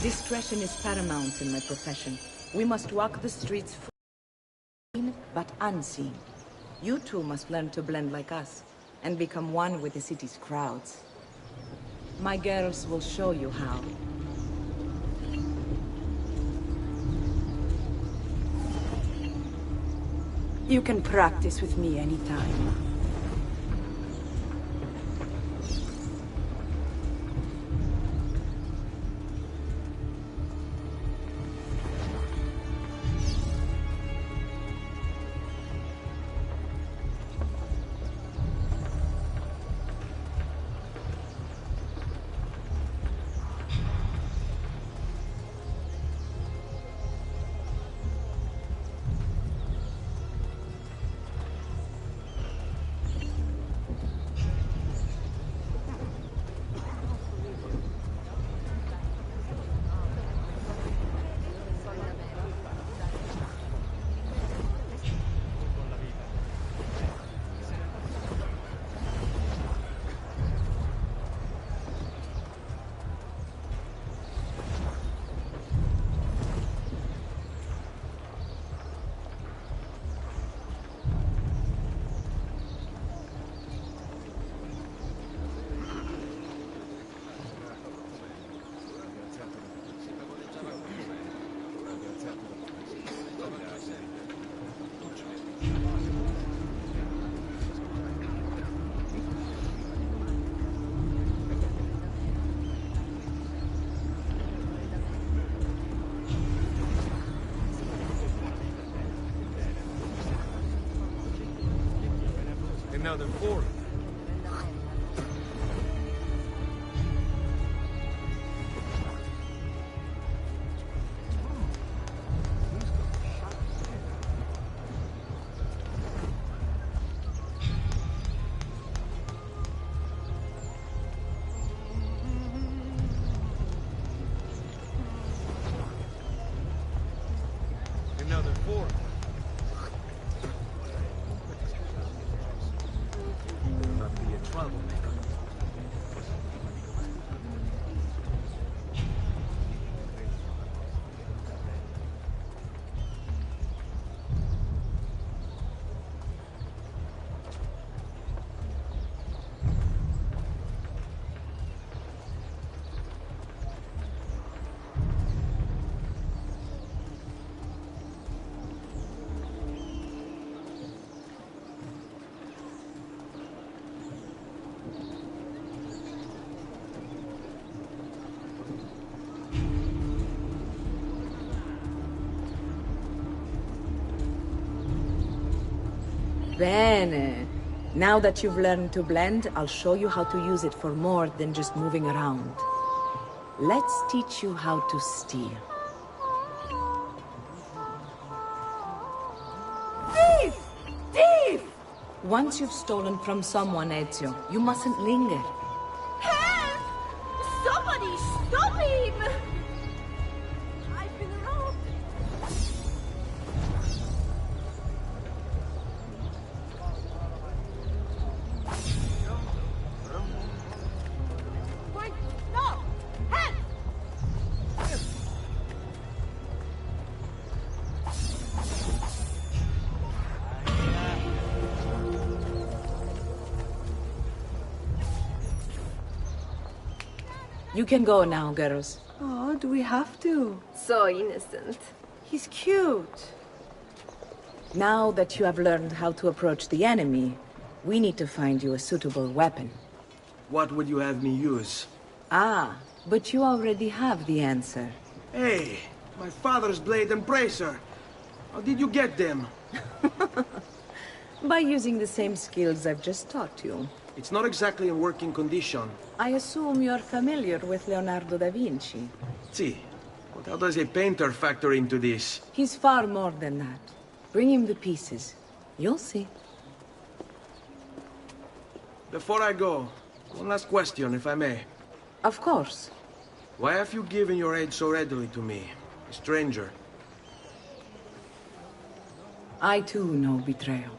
Discretion is paramount in my profession. We must walk the streets seen but unseen. You too must learn to blend like us, and become one with the city's crowds. My girls will show you how. You can practice with me anytime. Another 4. Another 4. Not be a troublemaker. Bene. Now that you've learned to blend, I'll show you how to use it for more than just moving around. Let's teach you how to steal. Thief! Thief! Once you've stolen from someone, Ezio, you mustn't linger. Help! Somebody stop him! I've been robbed. Wait, no! Help! You can go now, girls. Oh, do we have to? So innocent. He's cute. Now that you have learned how to approach the enemy, we need to find you a suitable weapon. What would you have me use? Ah, but you already have the answer. Hey, my father's blade and bracer. How did you get them? By using the same skills I've just taught you. It's not exactly in working condition. I assume you're familiar with Leonardo da Vinci. See, but how does a painter factor into this? He's far more than that. Bring him the pieces. You'll see. Before I go, one last question, if I may. Of course. Why have you given your aid so readily to me, a stranger? I too know betrayal.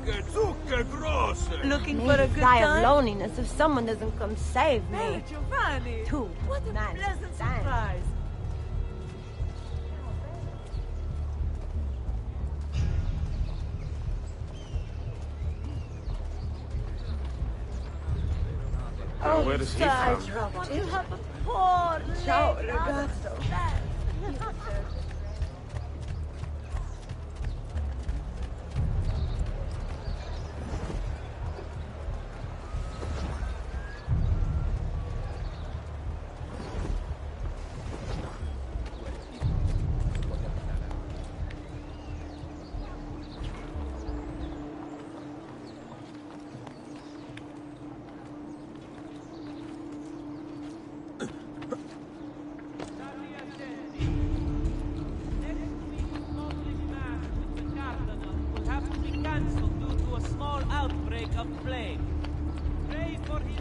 Zuckergrosse! Looking Maybe for a good die of time? loneliness if someone doesn't come save me. Hey, Giovanni! Too What a nice. pleasant Thanks. surprise! Now, where is he I from? dropped You it. have a poor Ciao, leg. ragazzo. Will have to be cancelled due to a small outbreak of plague. Pray for his...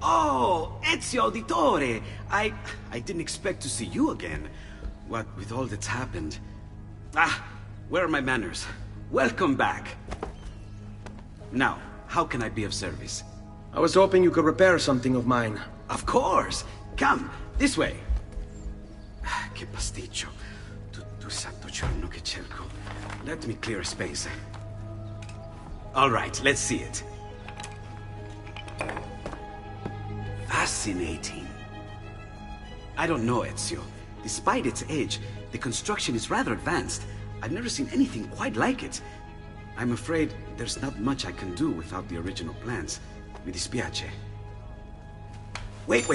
Oh, Ezio Auditore! I didn't expect to see you again. What with all that's happened. Ah, where are my manners? Welcome back. Now, how can I be of service? I was hoping you could repair something of mine. Of course! Come, this way! Che pasticcio. Tutto santo giorno che cerco. Let me clear a space. All right, let's see it. Fascinating. I don't know, Ezio. Despite its age, the construction is rather advanced. I've never seen anything quite like it. I'm afraid there's not much I can do without the original plans. Mi dispiace. Wait.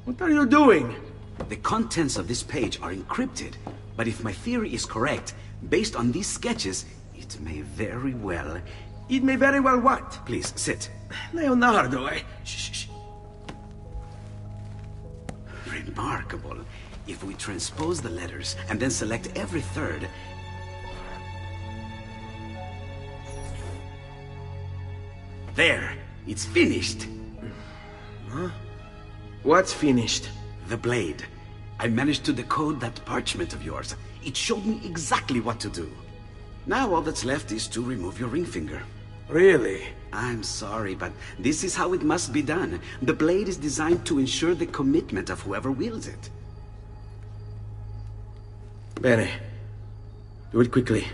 What are you doing? The contents of this page are encrypted, but if my theory is correct, based on these sketches, it may very well... It may very well what? Please, sit. Leonardo, Shh. Remarkable. If we transpose the letters and then select every third... There! It's finished! Huh? What's finished? The blade. I managed to decode that parchment of yours. It showed me exactly what to do. Now all that's left is to remove your ring finger. Really? I'm sorry, but this is how it must be done. The blade is designed to ensure the commitment of whoever wields it. Bene. Do it quickly.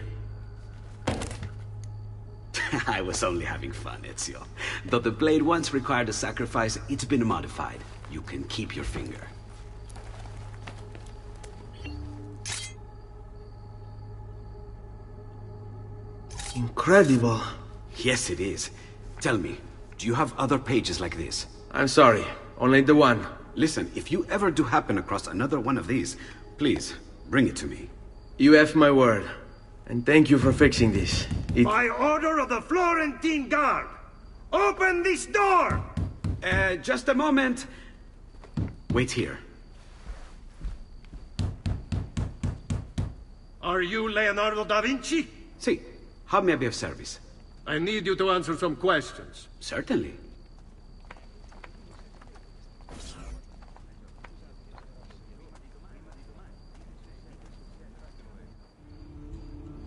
I was only having fun, Ezio. Though the blade once required a sacrifice, it's been modified. You can keep your finger. Incredible. Yes, it is. Tell me, do you have other pages like this? I'm sorry, only the one. Listen, if you ever do happen across another one of these, please, bring it to me. You have my word. And thank you for fixing this. By order of the Florentine Guard! Open this door! Just a moment. Wait here. Are you Leonardo da Vinci? See, how may I be of service? I need you to answer some questions. Certainly.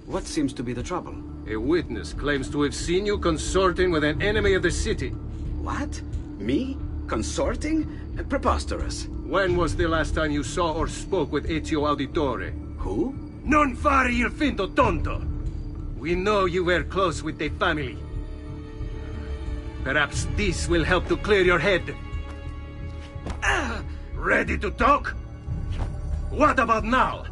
What seems to be the trouble? A witness claims to have seen you consorting with an enemy of the city. What? Me? Consorting? Preposterous. When was the last time you saw or spoke with Ezio Auditore? Who? Non fare il finto tonto! We know you were close with the family. Perhaps this will help to clear your head. Ready to talk? What about now?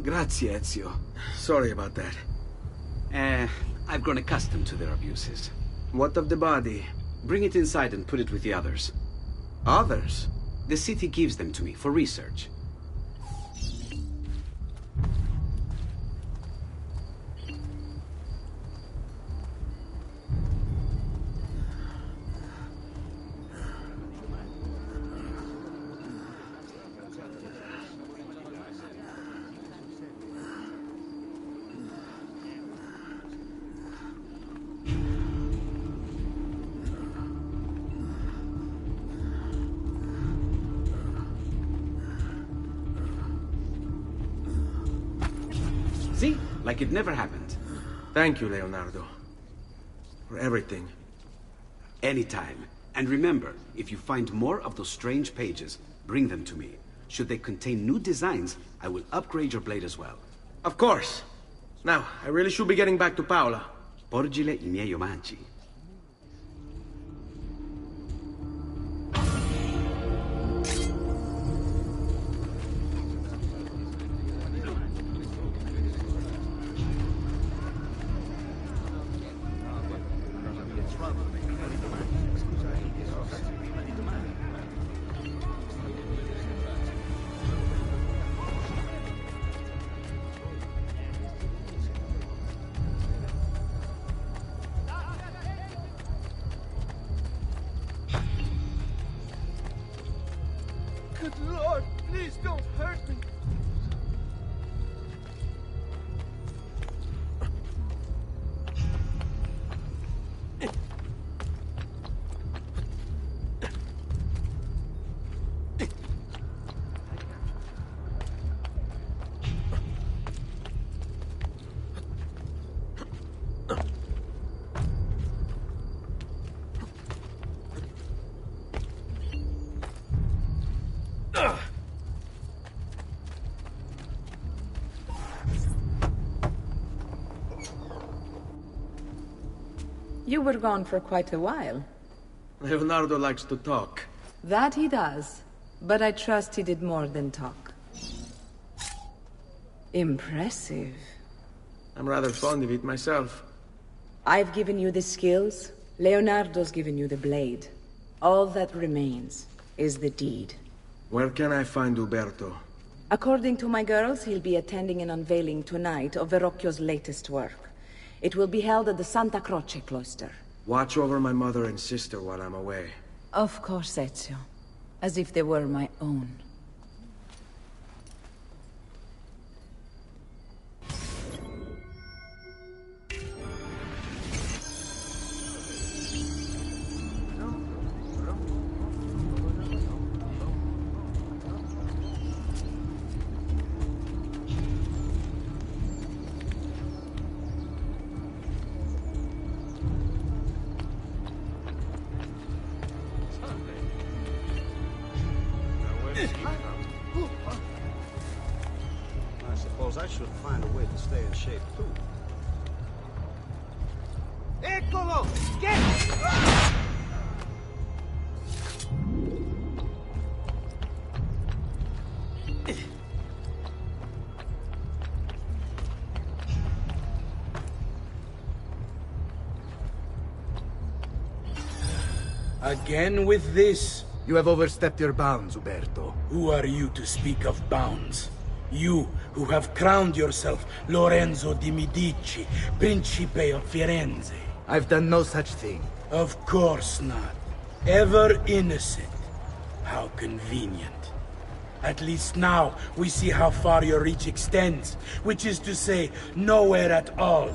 Grazie, Ezio. Sorry about that. I've grown accustomed to their abuses. What of the body? Bring it inside and put it with the others. Others? The city gives them to me for research. See? Like it never happened. Thank you, Leonardo. For everything. Anytime. And remember, if you find more of those strange pages, bring them to me. Should they contain new designs, I will upgrade your blade as well. Of course. Now, I really should be getting back to Paola. Porgile I miei omaggi. Good Lord, please don't hurt me. You were gone for quite a while. Leonardo likes to talk. That he does. But I trust he did more than talk. Impressive. I'm rather fond of it myself. I've given you the skills. Leonardo's given you the blade. All that remains is the deed. Where can I find Uberto? According to my girls, he'll be attending an unveiling tonight of Verrocchio's latest work. It will be held at the Santa Croce cloister. Watch over my mother and sister while I'm away. Of course, Ezio. As if they were my own. I suppose I should find a way to stay in shape, too. Eccolo! Get! Again with this? You have overstepped your bounds, Uberto. Who are you to speak of bounds? You, who have crowned yourself Lorenzo di Medici, Principe of Firenze. I've done no such thing. Of course not. Ever innocent. How convenient. At least now, we see how far your reach extends, which is to say, nowhere at all.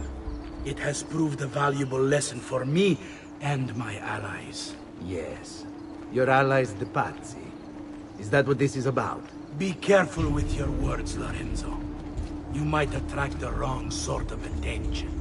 It has proved a valuable lesson for me and my allies. Yes. Your allies, the Pazzi. Is that what this is about? Be careful with your words, Lorenzo. You might attract the wrong sort of attention.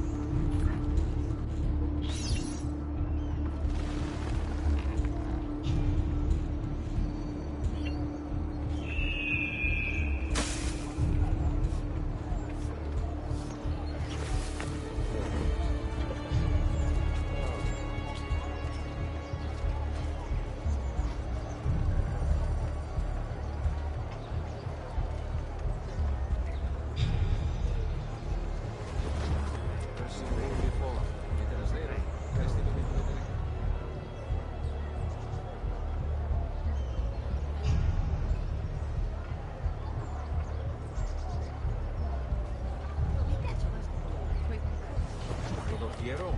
Piero.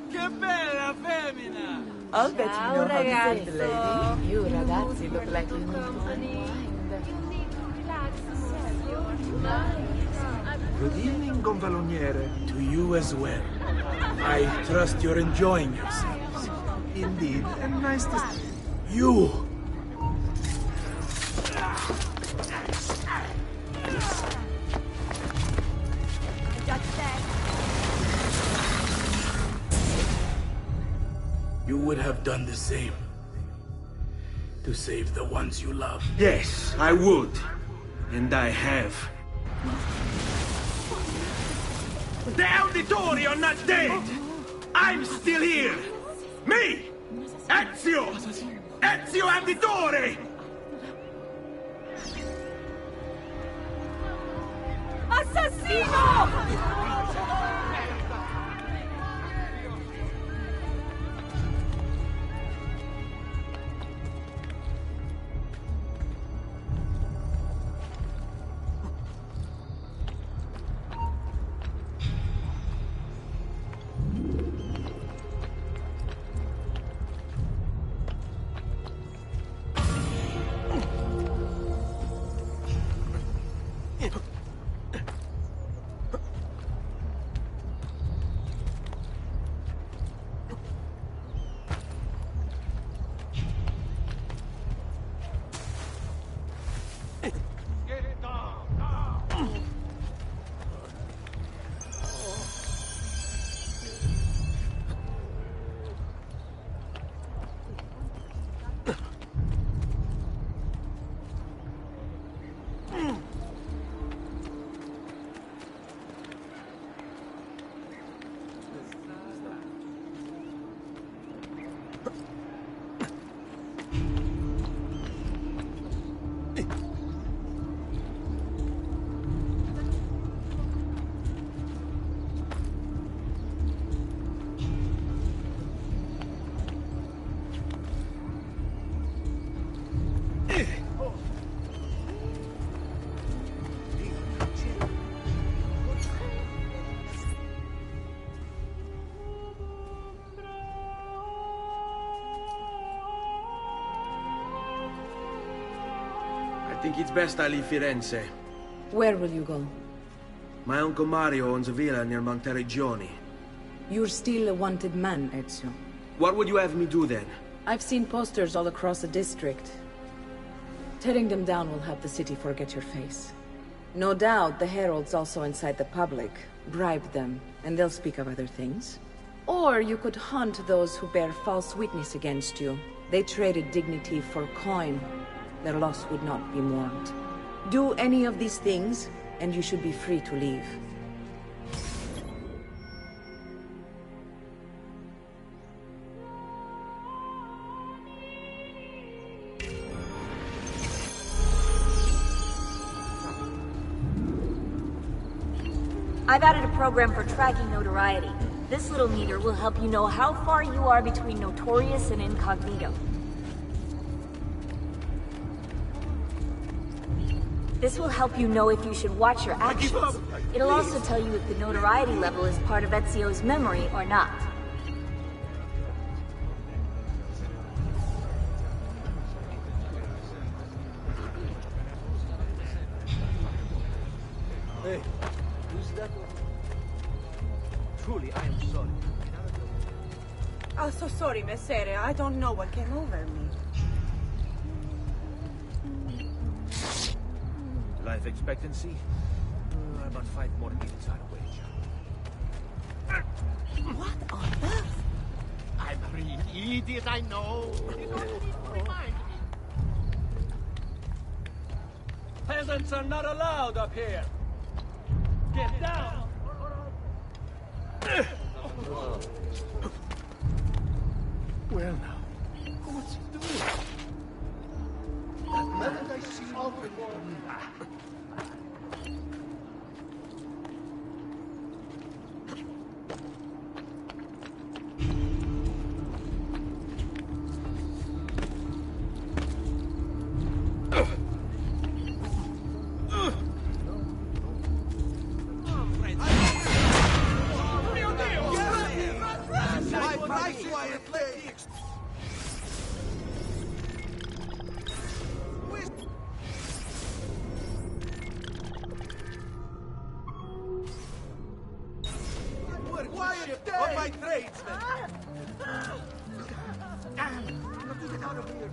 Che bella femmina! I'll bet you know how to save the lady. You ragazzi look like you need Good evening, gonfaloniere. To you as well. I trust you're enjoying yourselves. Indeed, and nice to see you. You would have done the same. To save the ones you love. Yes, I would. And I have. The Auditori are not dead! I'm still here! Me! Ezio! Ezio Auditore! Assassino! I think it's best I leave Firenze. Where will you go? My Uncle Mario owns a villa near Monteriggioni. You're still a wanted man, Ezio. What would you have me do then? I've seen posters all across the district. Tearing them down will help the city forget your face. No doubt the heralds also incite the public. Bribe them, and they'll speak of other things. Or you could hunt those who bear false witness against you. They traded dignity for coin. Their loss would not be mourned. Do any of these things, and you should be free to leave. I've added a program for tracking notoriety. This little meter will help you know how far you are between notorious and incognito. This will help you know if you should watch your actions. It'll also tell you if the notoriety level is part of Ezio's memory or not. Hey, who's that? Truly, I am sorry. I'm so sorry, Messere. I don't know what came over me. Life expectancy? About 5 more minutes on wage. What on earth? I'm a real idiot, I know. You don't need to remind me. Peasants are not allowed up here. Get down! Well now, what's he doing? Haven't I seen all before? Of my tradesmen! Let me get out of here!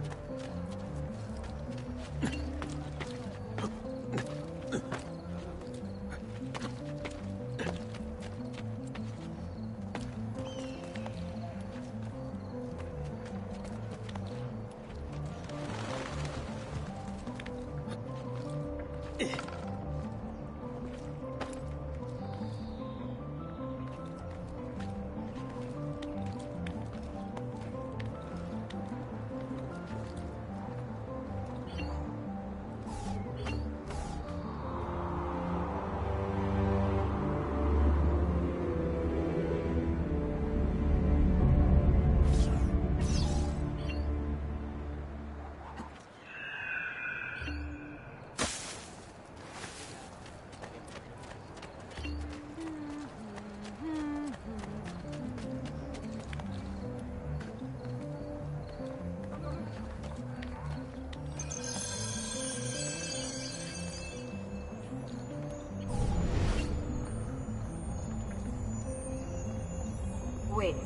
Wait,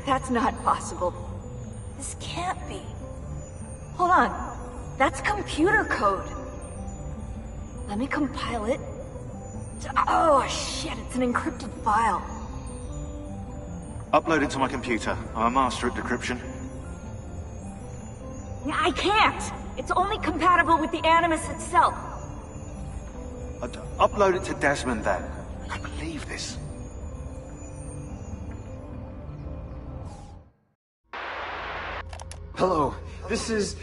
that's not possible. This can't be. Hold on. That's computer code. Let me compile it. Oh, shit, it's an encrypted file. Upload it to my computer. I'm a master at decryption. I can't! It's only compatible with the Animus itself. Upload it to Desmond, then. I can't believe this. Hello, this is...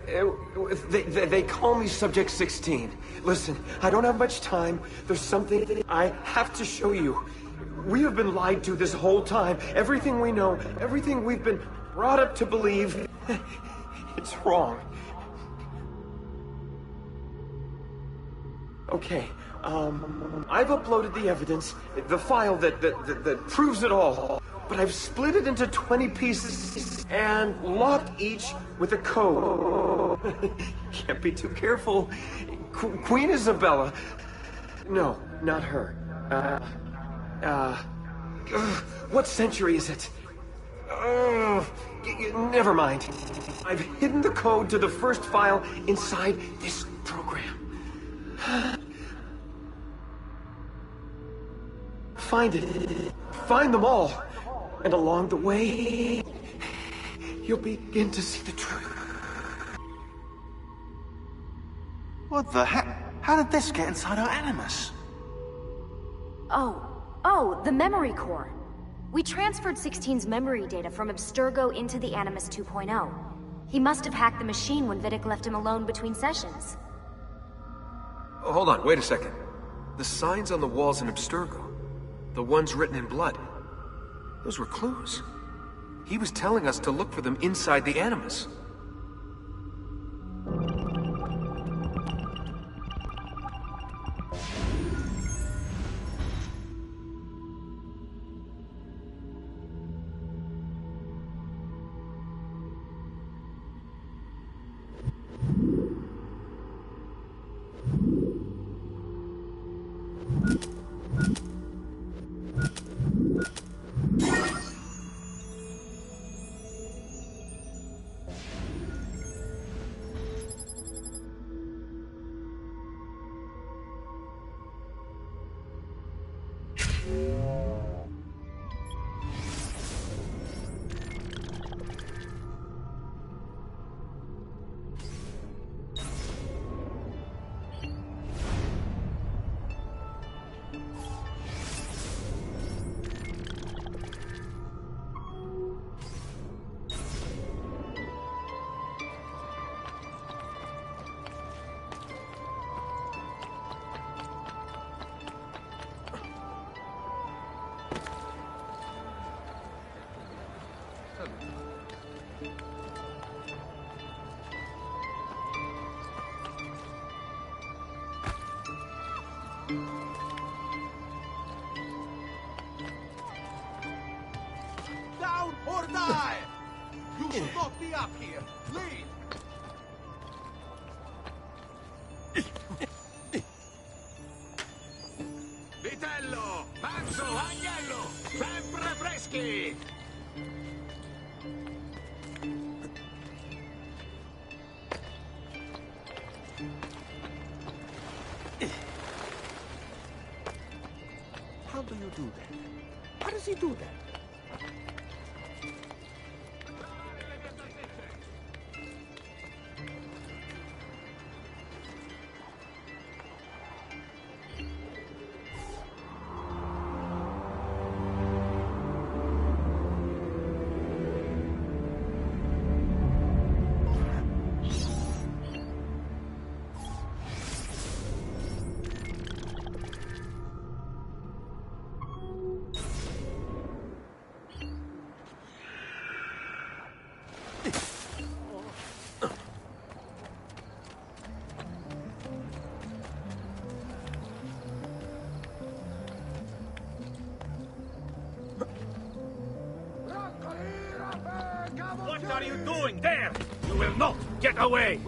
They call me Subject 16. Listen, I don't have much time. There's something I have to show you. We have been lied to this whole time. Everything we know, everything we've been brought up to believe, it's wrong. Okay, I've uploaded the evidence, the file that proves it all. But I've split it into 20 pieces and locked each with a code. Can't be too careful. Queen Isabella. No, not her. What century is it? Never mind. I've hidden the code to the first file inside this program. Find it. Find them all. And along the way, you'll begin to see the truth. What the heck? How did this get inside our Animus? Oh, the memory core. We transferred 16's memory data from Abstergo into the Animus 2.0. He must have hacked the machine when Vidic left him alone between sessions. Hold on, wait a second. The signs on the walls in Abstergo, the ones written in blood, those were clues. He was telling us to look for them inside the Animus. You should not be up here. Leave! Vitello! Manzo! Agnello! Sempre freschi! How do you do that? How does he do that? What are you doing there? You will not get away!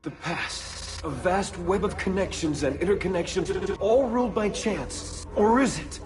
The past. A vast web of connections and interconnections, all ruled by chance. Or is it?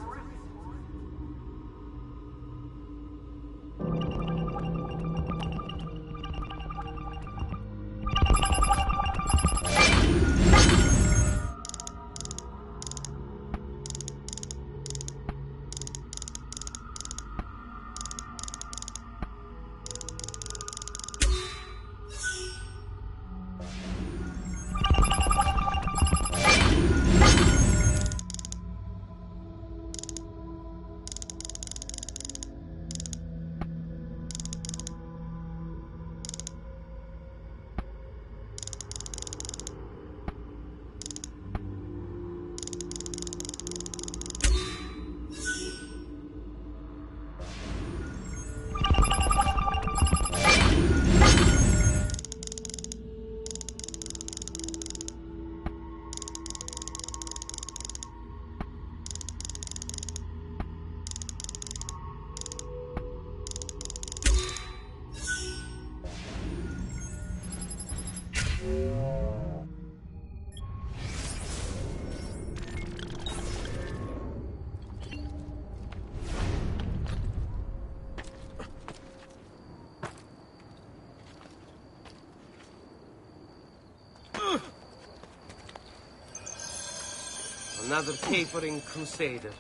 Another capering crusader.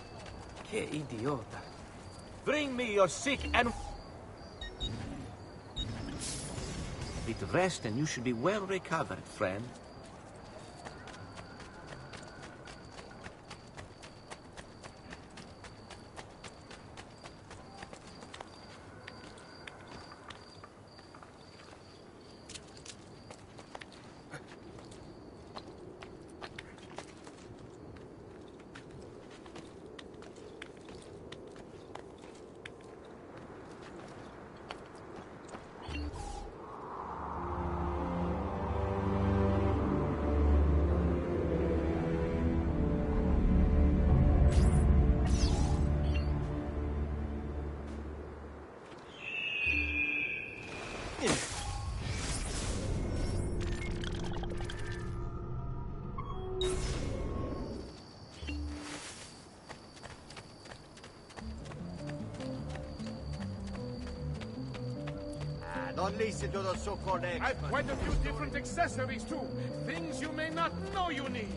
Che idiota. Bring me your sick and... bit of rest and you should be well recovered, friend. Don't listen to those so-called experts. I've quite a few different accessories, too. Things you may not know you need.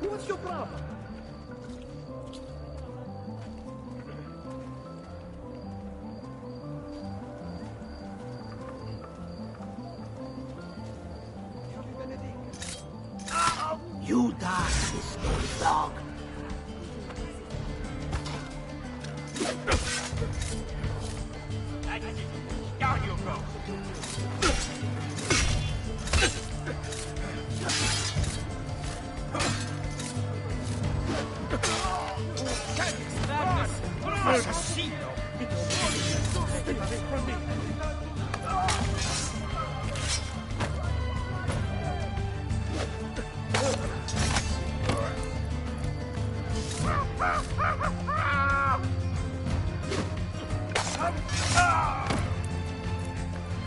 What's your problem? You die, this dog. Down you go. Assassino! Stay away from me.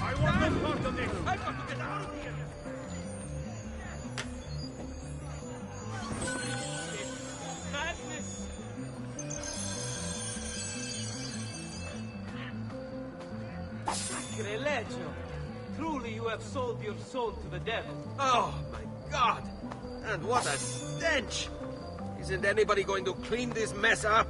I want no part of this! I've got to get out of here! Madness! Sacrilegio! Truly you have sold your soul to the devil. Oh, my God! And what a stench! Isn't anybody going to clean this mess up?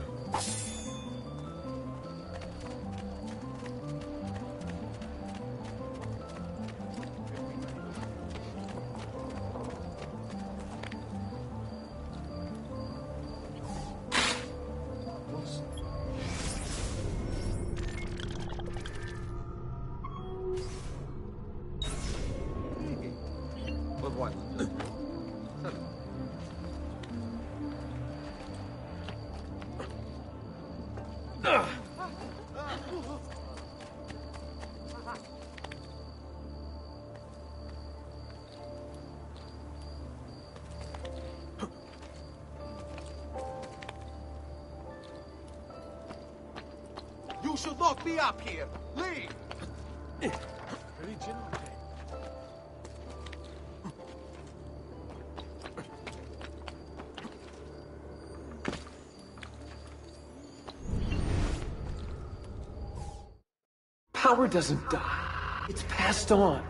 But what? You should lock me up here. Leave. Power doesn't die. It's passed on.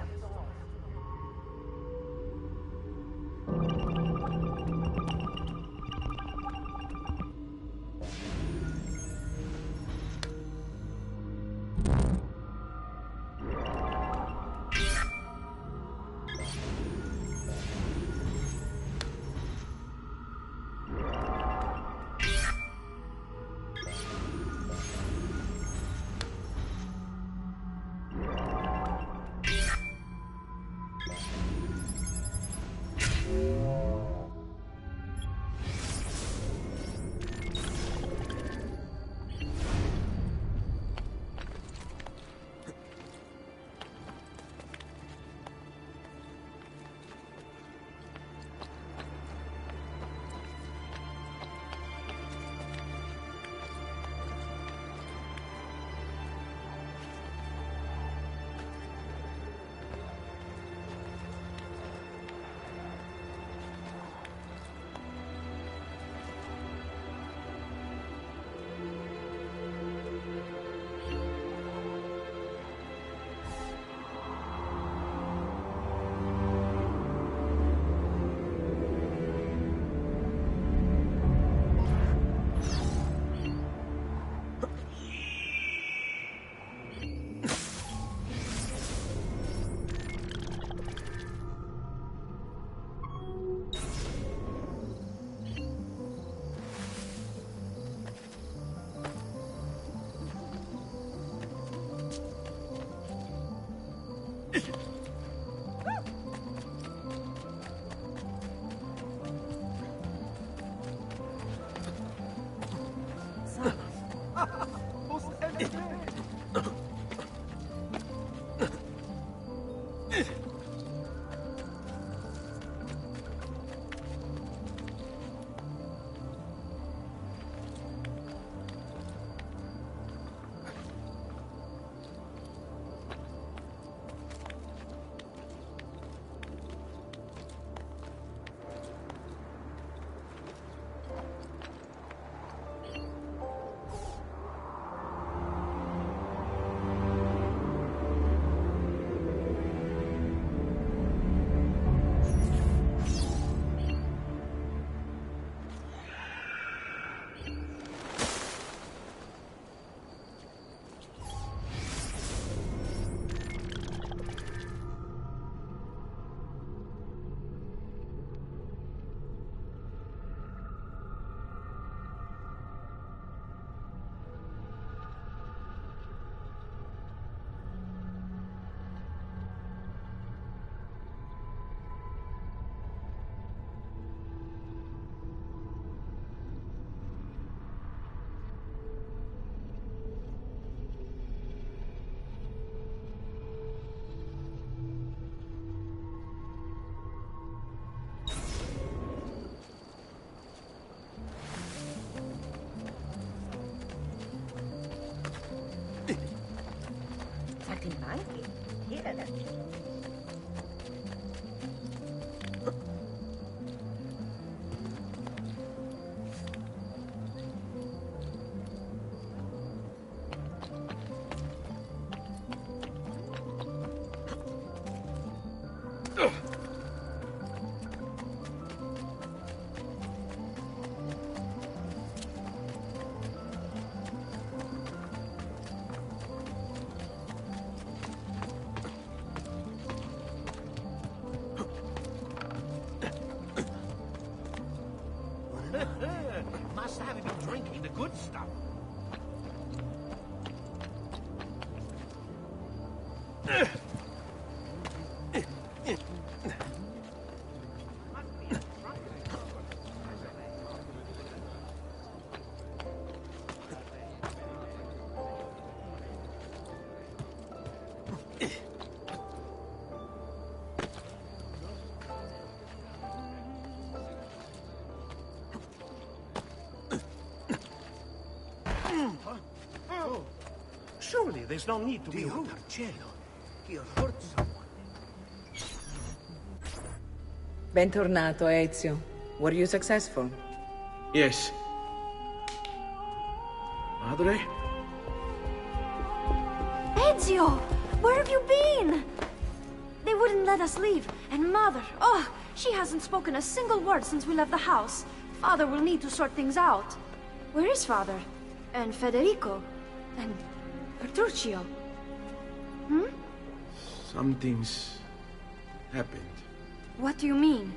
Must have been drinking the good stuff. Surely there's no need to be rude. He hurt someone. Bentornato, Ezio. Were you successful? Yes. Madre? Ezio! Where have you been? They wouldn't let us leave. And Mother, oh, she hasn't spoken a single word since we left the house. Father will need to sort things out. Where is Father? And Federico? And Petruccio? Hmm? Something's happened. What do you mean?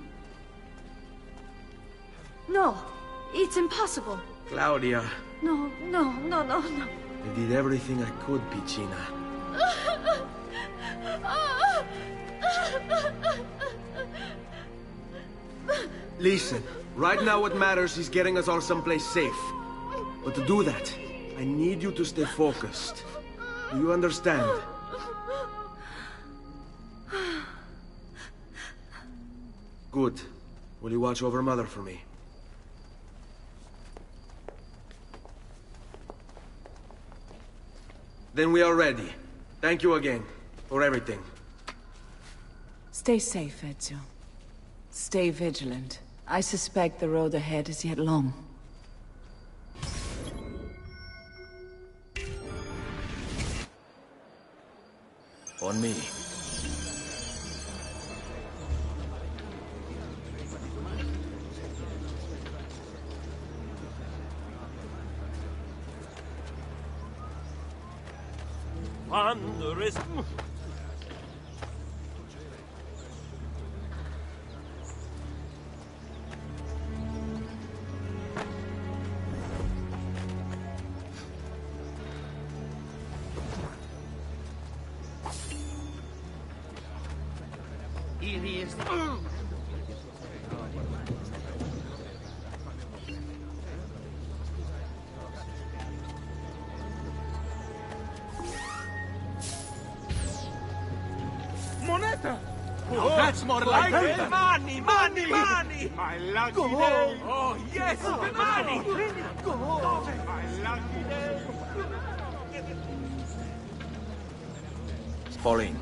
No, it's impossible. Claudia, No. I did everything I could, Piccina. Listen, right now what matters is getting us all someplace safe. But to do that, I need you to stay focused. Do you understand? Good. Will you watch over Mother for me? Then we are ready. Thank you again for everything. Stay safe, Ezio. Stay vigilant. I suspect the road ahead is yet long. On me. Wondrous. Here he is. Moneta! Oh, that's more like it. Money! My lucky day. Oh, yes! Money! My lucky day! Pauline.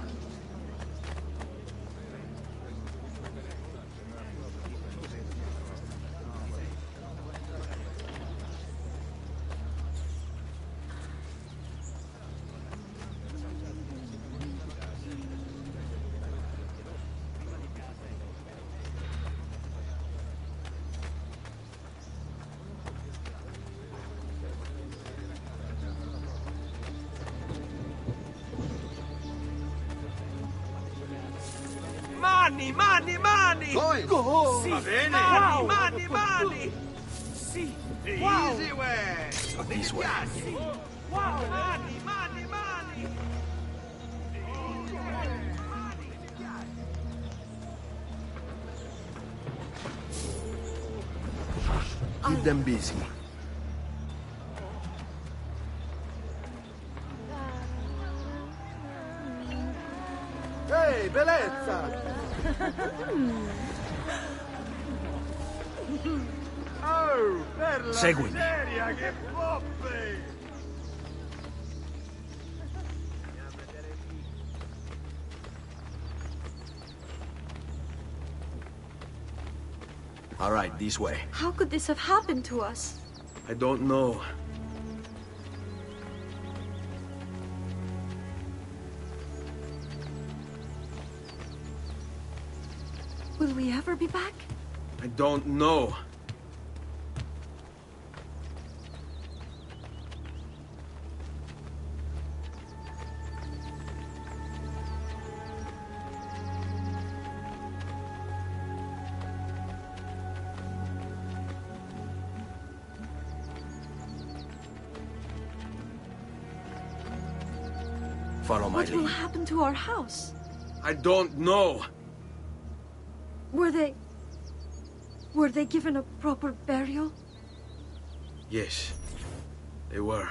Money! Go! Sì. Va bene! Money! Sì! The Wow. easy way! This way. Wow! Money! Keep them busy. Ehi, bellezza! Oh, per la Seguimi. miseria, che poppe! All right, this way. How could this have happened to us? I don't know. Will we ever be back? I don't know. Follow my What will lead. happen to our house? I don't know. Were they given a proper burial? Yes, they were.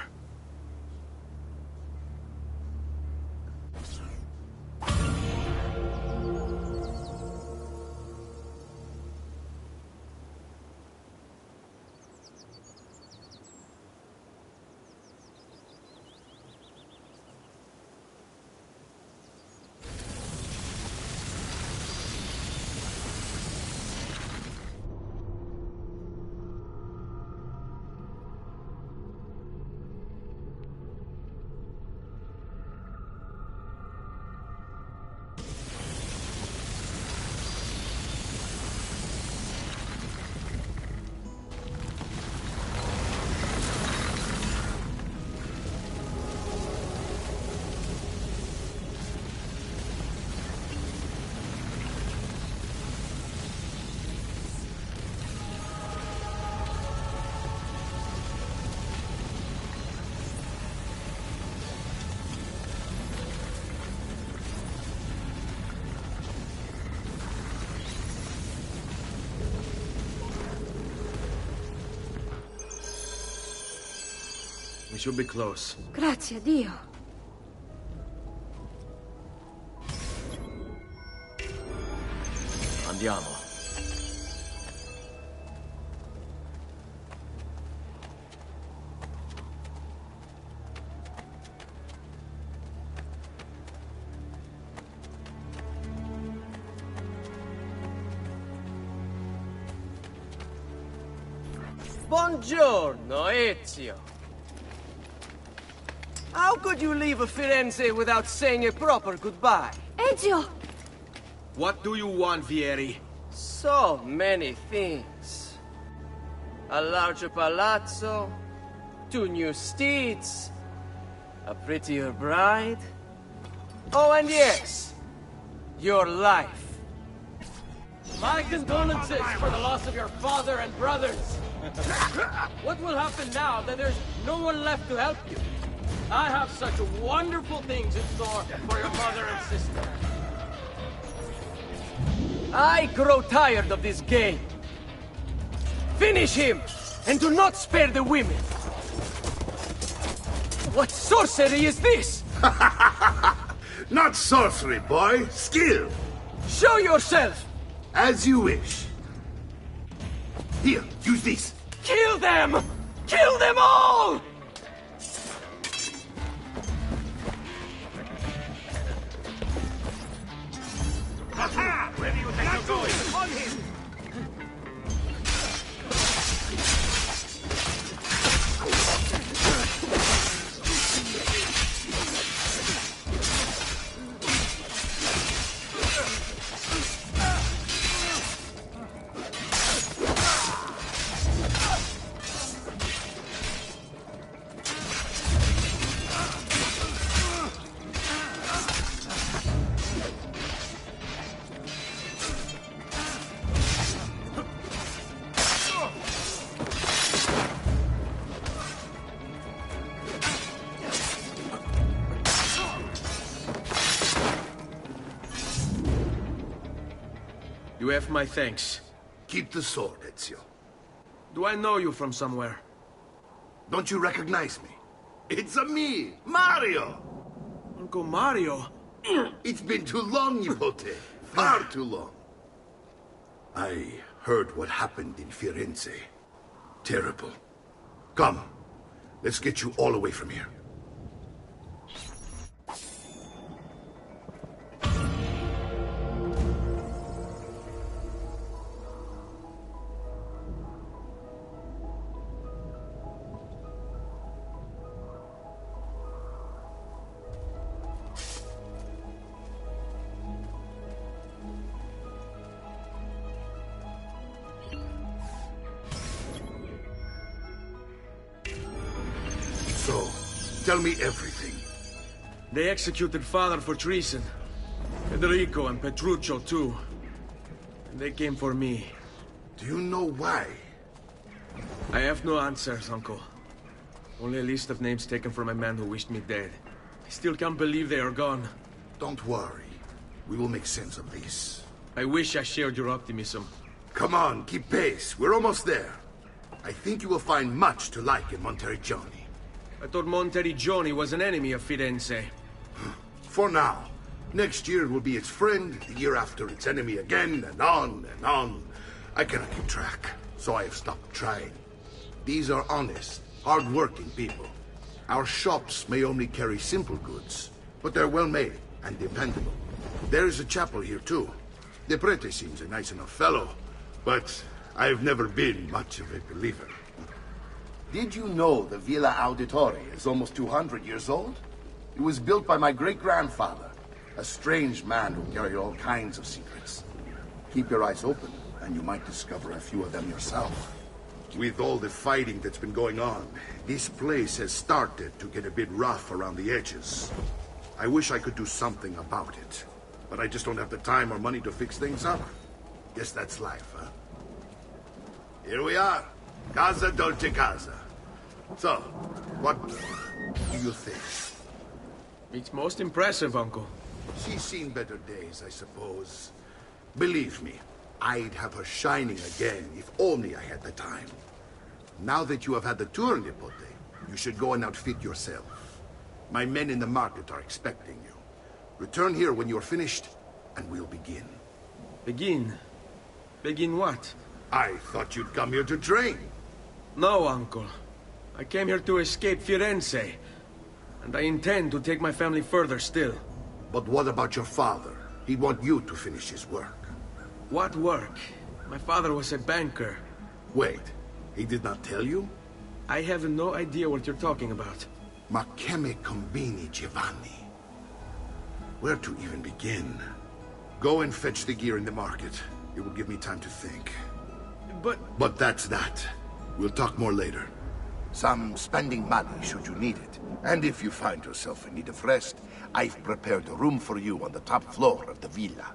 We should be close. Grazie a Dio. Andiamo. Buongiorno, Ezio. How could you leave Firenze without saying a proper goodbye? Ezio! What do you want, Vieri? So many things. A larger palazzo, 2 new steeds, a prettier bride. Oh, and yes, your life. My condolences for the loss of your father and brothers. What will happen now that there's no one left to help you? I have such wonderful things in store for your mother and sister. I grow tired of this game. Finish him, and do not spare the women. What sorcery is this? Not sorcery, boy. Skill. Show yourself! As you wish. Here, use this. Kill them! Kill them all! Aha! Where do you think you're going? On him! You have my thanks. Keep the sword, Ezio. Do I know you from somewhere? Don't you recognize me? It's a me, Mario! Uncle Mario? It's been too long, Nipote. Far too long. I heard what happened in Firenze. Terrible. Come, let's get you all away from here. Tell me everything. They executed Father for treason. Federico and Petruccio, too. And they came for me. Do you know why? I have no answers, Uncle. Only a list of names taken from a man who wished me dead. I still can't believe they are gone. Don't worry. We will make sense of this. I wish I shared your optimism. Come on, keep pace. We're almost there. I think you will find much to like in Monteriggioni. I thought Monteriggioni was an enemy of Firenze. For now. Next year it will be its friend, the year after its enemy again, and on and on. I cannot keep track, so I have stopped trying. These are honest, hard-working people. Our shops may only carry simple goods, but they're well-made and dependable. There is a chapel here, too. The prete seems a nice enough fellow, but I've never been much of a believer. Did you know the Villa Auditore is almost 200 years old? It was built by my great-grandfather, a strange man who carried all kinds of secrets. Keep your eyes open, and you might discover a few of them yourself. With all the fighting that's been going on, this place has started to get a bit rough around the edges. I wish I could do something about it, but I just don't have the time or money to fix things up. Guess that's life, huh? Here we are. Casa Dolce Casa. So, what do you think? It's most impressive, Uncle. She's seen better days, I suppose. Believe me, I'd have her shining again if only I had the time. Now that you have had the tour, Nipote, you should go and outfit yourself. My men in the market are expecting you. Return here when you're finished, and we'll begin. Begin? Begin what? I thought you'd come here to train. No, Uncle. I came here to escape Firenze. And I intend to take my family further still. But what about your father? He'd want you to finish his work. What work? My father was a banker. Wait, he did not tell you? I have no idea what you're talking about. Ma che me combini, Giovanni? Where to even begin? Go and fetch the gear in the market. It will give me time to think. But that's that. We'll talk more later. Some spending money should you need it. And if you find yourself in need of rest, I've prepared a room for you on the top floor of the villa.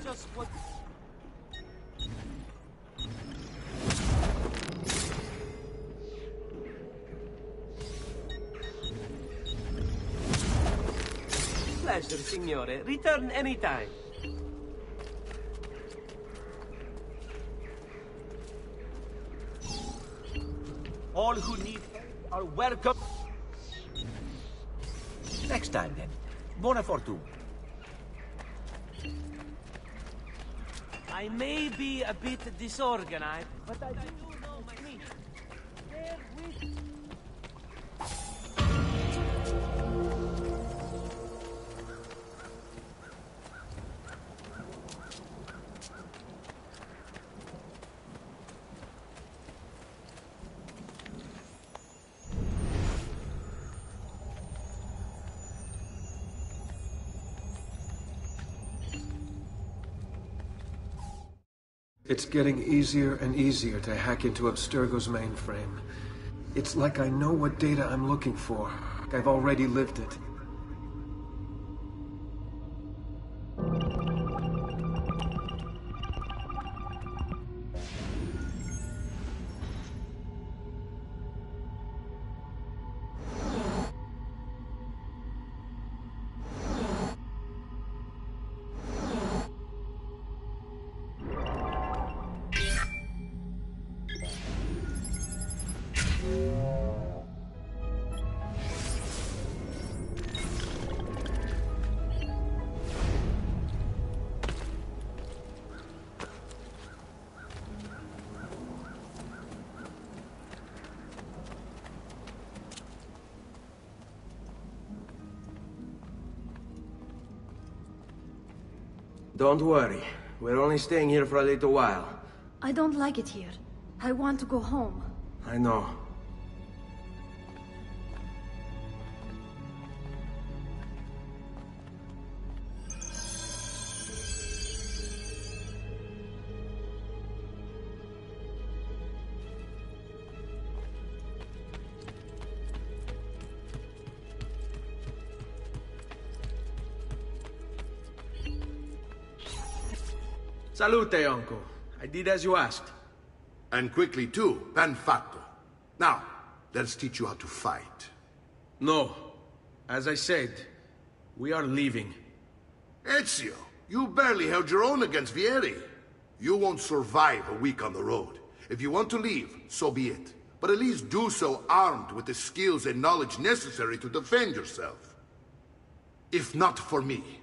Just what... Pleasure, signore. Return anytime. All who need help are welcome. Next time, then. Buona fortuna. I may be a bit disorganized, but I do know my niece. Bear with... It's getting easier and easier to hack into Abstergo's mainframe. It's like I know what data I'm looking for. I've already lived it. Don't worry. We're only staying here for a little while. I don't like it here. I want to go home. I know. Salute, Uncle. I did as you asked. And quickly too, ben fatto. Now, let's teach you how to fight. No. As I said, we are leaving. Ezio, you barely held your own against Vieri. You won't survive a week on the road. If you want to leave, so be it. But at least do so armed with the skills and knowledge necessary to defend yourself. If not for me,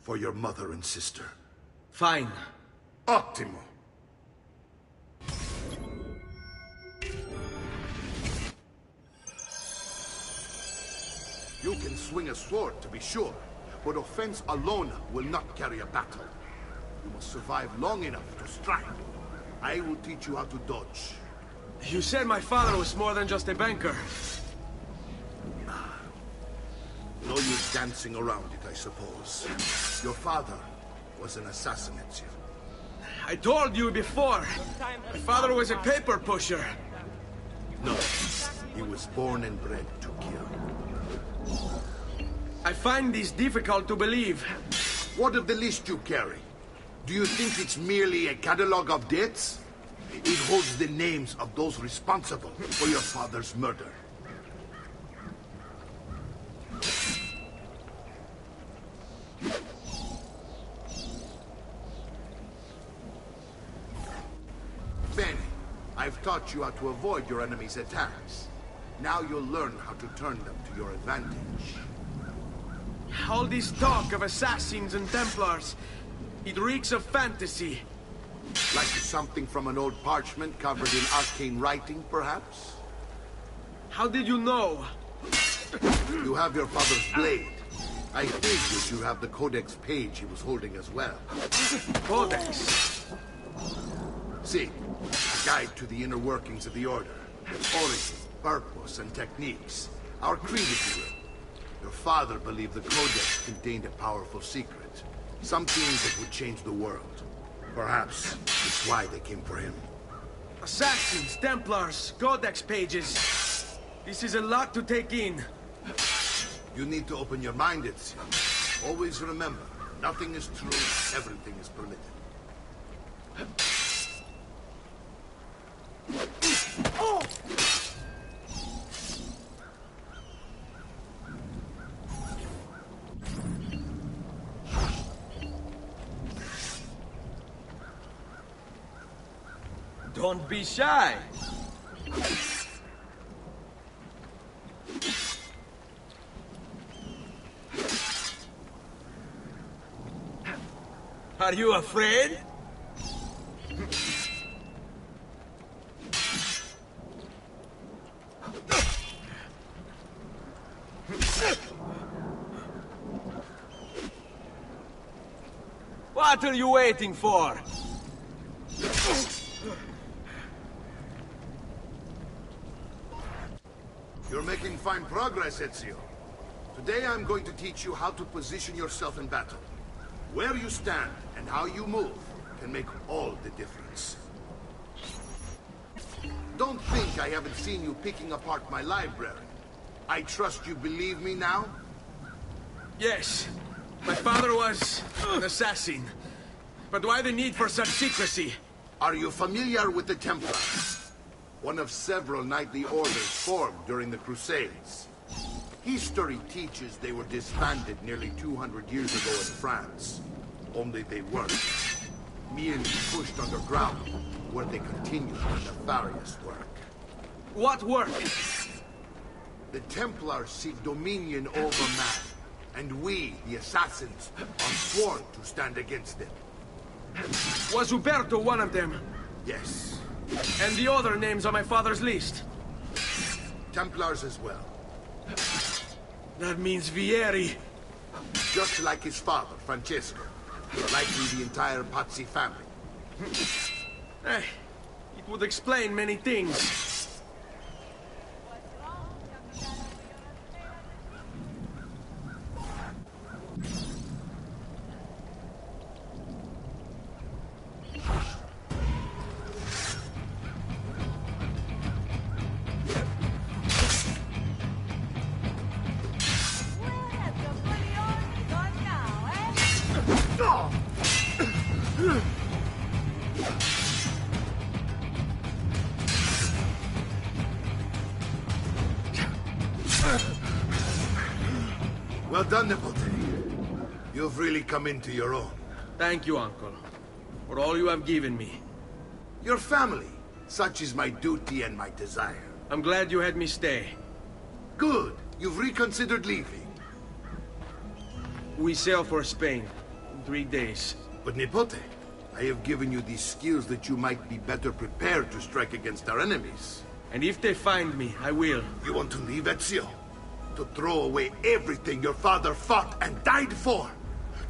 for your mother and sister. Fine. Ottimo. You can swing a sword, to be sure, but offense alone will not carry a battle. You must survive long enough to strike. I will teach you how to dodge. You said my father was more than just a banker. No use dancing around it, I suppose. Your father was an assassin, Ezio. I told you before. My father was a paper pusher. No, he was born and bred to kill. I find this difficult to believe. What of the list you carry? Do you think it's merely a catalog of debts? It holds the names of those responsible for your father's murder. Bene, I've taught you how to avoid your enemy's attacks. Now you'll learn how to turn them to your advantage. All this talk of assassins and Templars, it reeks of fantasy. Like something from an old parchment covered in arcane writing, perhaps? How did you know? You have your father's blade. I figured you have the Codex page he was holding as well. Codex? See, a guide to the inner workings of the Order. Origin, purpose, and techniques. Our creed, if you will. Your father believed the Codex contained a powerful secret. Something that would change the world. Perhaps it's why they came for him. Assassins, Templars, Codex pages. This is a lot to take in. You need to open your mind, Ezio. Always remember, nothing is true, everything is permitted. Don't be shy. Are you afraid? What are you waiting for? You're making fine progress, Ezio. Today I'm going to teach you how to position yourself in battle. Where you stand and how you move can make all the difference. Don't think I haven't seen you picking apart my library. I trust you believe me now? Yes. My father was an assassin. But why the need for such secrecy? Are you familiar with the Templars? One of several knightly orders formed during the Crusades. History teaches they were disbanded nearly 200 years ago in France. Only they weren't. Merely pushed underground, where they continued their nefarious work. What work? The Templars seek dominion over man, and we, the assassins, are sworn to stand against them. Was Uberto one of them? Yes. And the other names on my father's list? Templars as well. That means Vieri. Just like his father, Francesco. Likely the entire Pazzi family. It would explain many things. Well done, Nipote. You've really come into your own. Thank you, Uncle, for all you have given me. Your family. Such is my duty and my desire. I'm glad you had me stay. Good. You've reconsidered leaving. We sail for Spain in 3 days. But Nipote, I have given you these skills that you might be better prepared to strike against our enemies. And if they find me, I will. You want to leave, Ezio? To throw away everything your father fought and died for?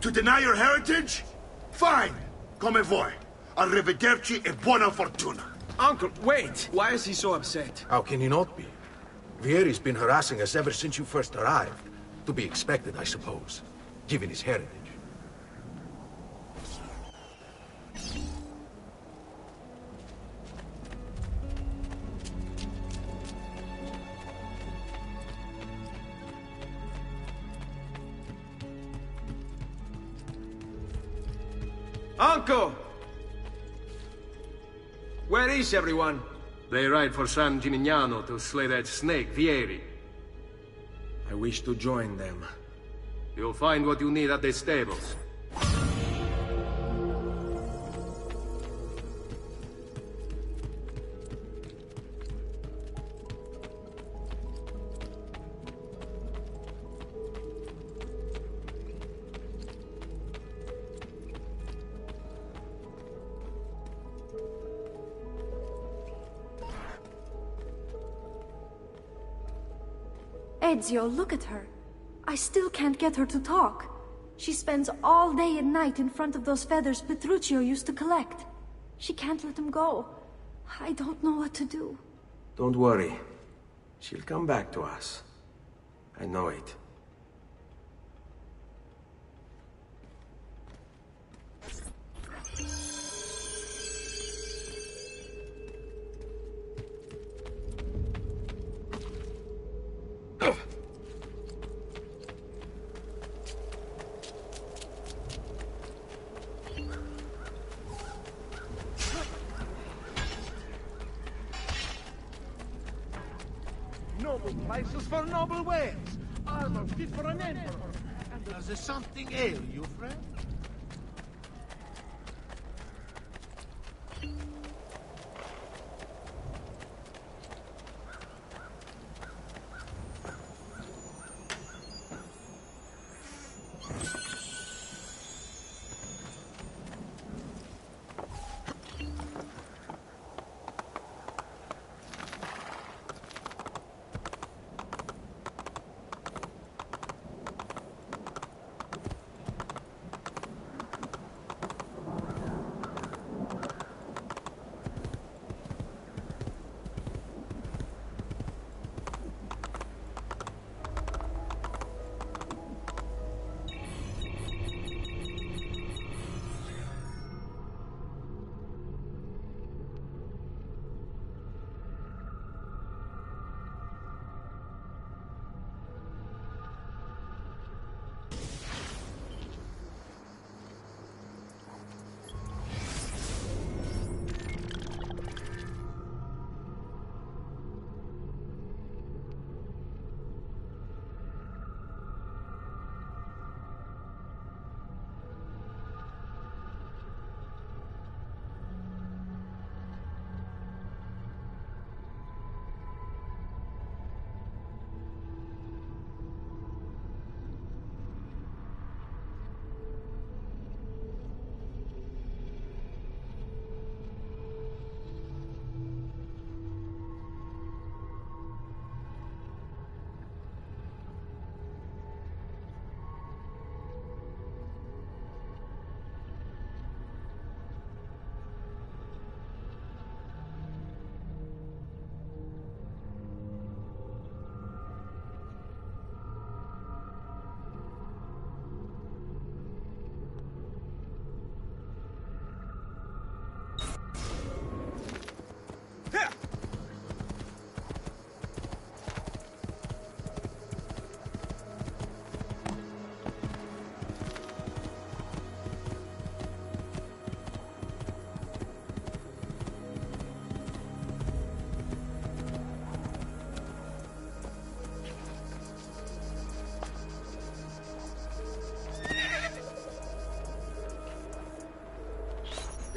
To deny your heritage? Fine! Come vuoi. Arrivederci e buona fortuna. Uncle, wait! Why is he so upset? How can he not be? Vieri's been harassing us ever since you first arrived. To be expected, I suppose, given his heritage. Uncle! Where is everyone? They ride for San Gimignano to slay that snake, Vieri. I wish to join them. You'll find what you need at the stables. Ezio, look at her. I still can't get her to talk. She spends all day and night in front of those feathers Petruchio used to collect. She can't let them go. I don't know what to do. Don't worry. She'll come back to us. I know it. Noble prices for noble wares. Armor fit for an emperor. And does something ail you, friend?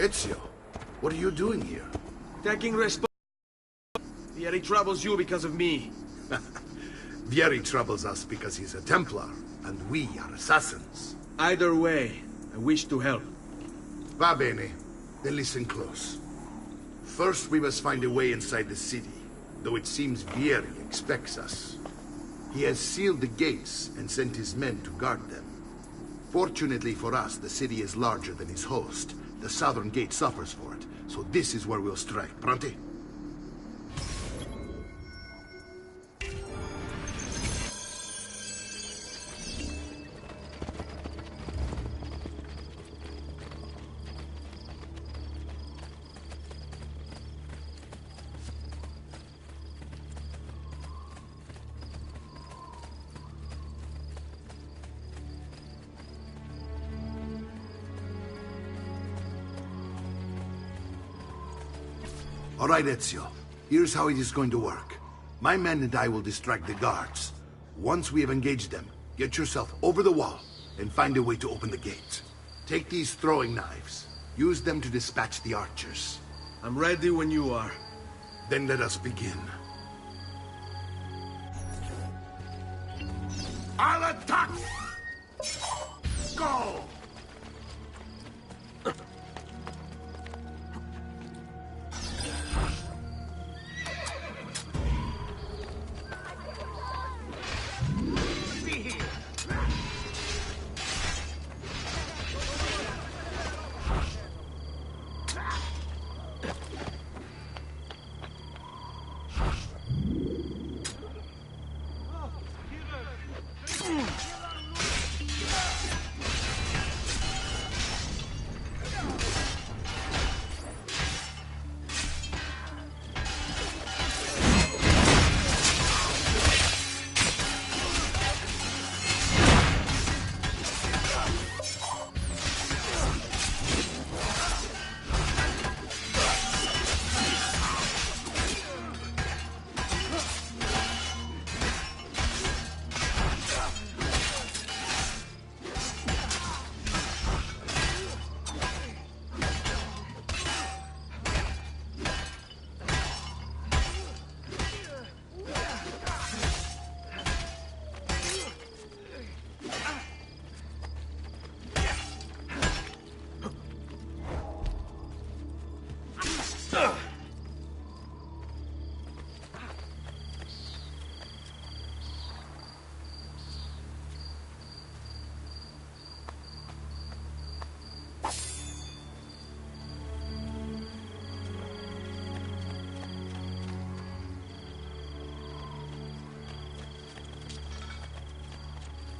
Ezio, what are you doing here? Taking responsibility. Vieri troubles you because of me. Vieri troubles us because he's a Templar, and we are assassins. Either way, I wish to help. Va bene. Then listen close. First, we must find a way inside the city, though it seems Vieri expects us. He has sealed the gates and sent his men to guard them. Fortunately for us, the city is larger than its host. The southern gate suffers for it, so this is where we'll strike. Pronti? All right, Ezio. Here's how it is going to work. My men and I will distract the guards. Once we have engaged them, get yourself over the wall and find a way to open the gate. Take these throwing knives. Use them to dispatch the archers. I'm ready when you are. Then let us begin. I'll attack! Go!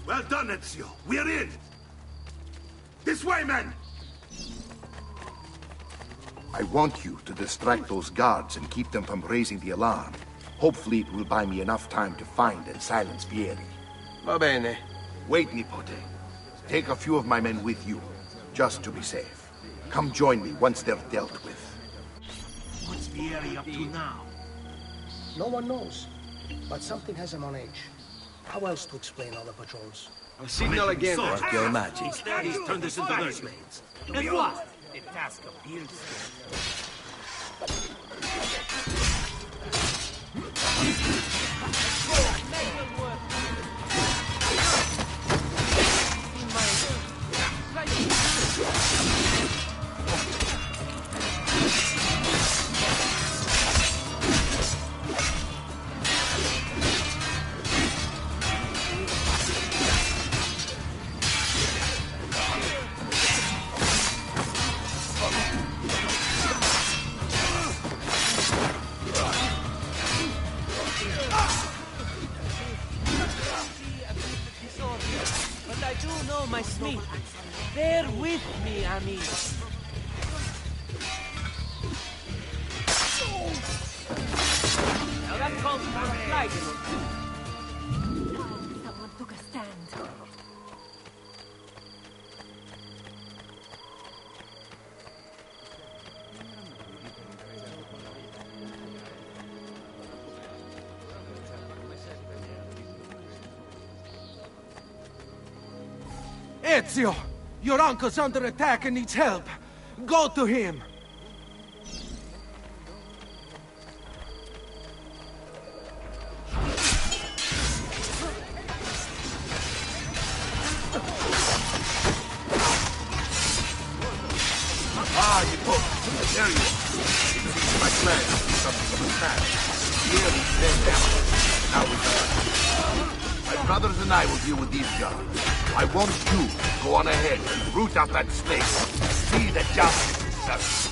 Well done, Ezio. We're in! This way, men! I want you to distract those guards and keep them from raising the alarm. Hopefully it will buy me enough time to find and silence Vieri. Va bene. Wait, Nipote. Take a few of my men with you, just to be safe. Come join me once they're dealt with. What's Vieri up to now? No one knows, but something has him on edge. How else to explain all the patrols? A signal again. Work your magic. He's turned this into nursemaids. And what? The task of healing. My Smith, bear with me, amigo. Now that calls for a flight. Someone took a stand. Ezio! Your uncle's under attack and needs help. Go to him! Ah, you talk. There you are. This is my plan. Something of a plan. Here we stand down. Now we go. My brothers and I will deal with these guards. I want you to go on ahead and root out that snake. See that justice is served.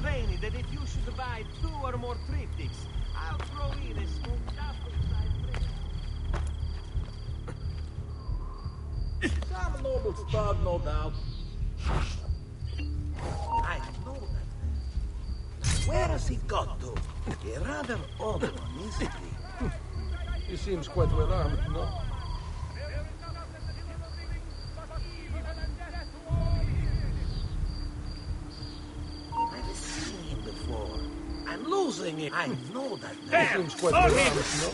Bene, that if you should buy 2 or more triptychs, I'll throw in a small Some noble stud, no doubt. I know that. Where has he got to? A rather odd one, isn't he? He seems quite well armed, no? I've seen him before. I'm losing him. I know that. He seems quite well armed, no?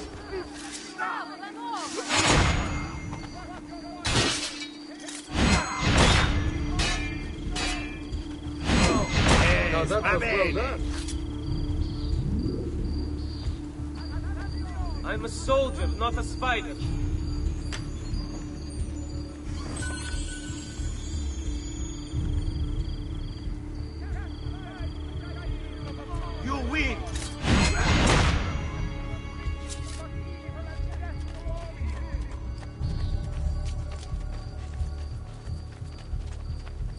Now that was well done. I'm a soldier, not a spider. You win!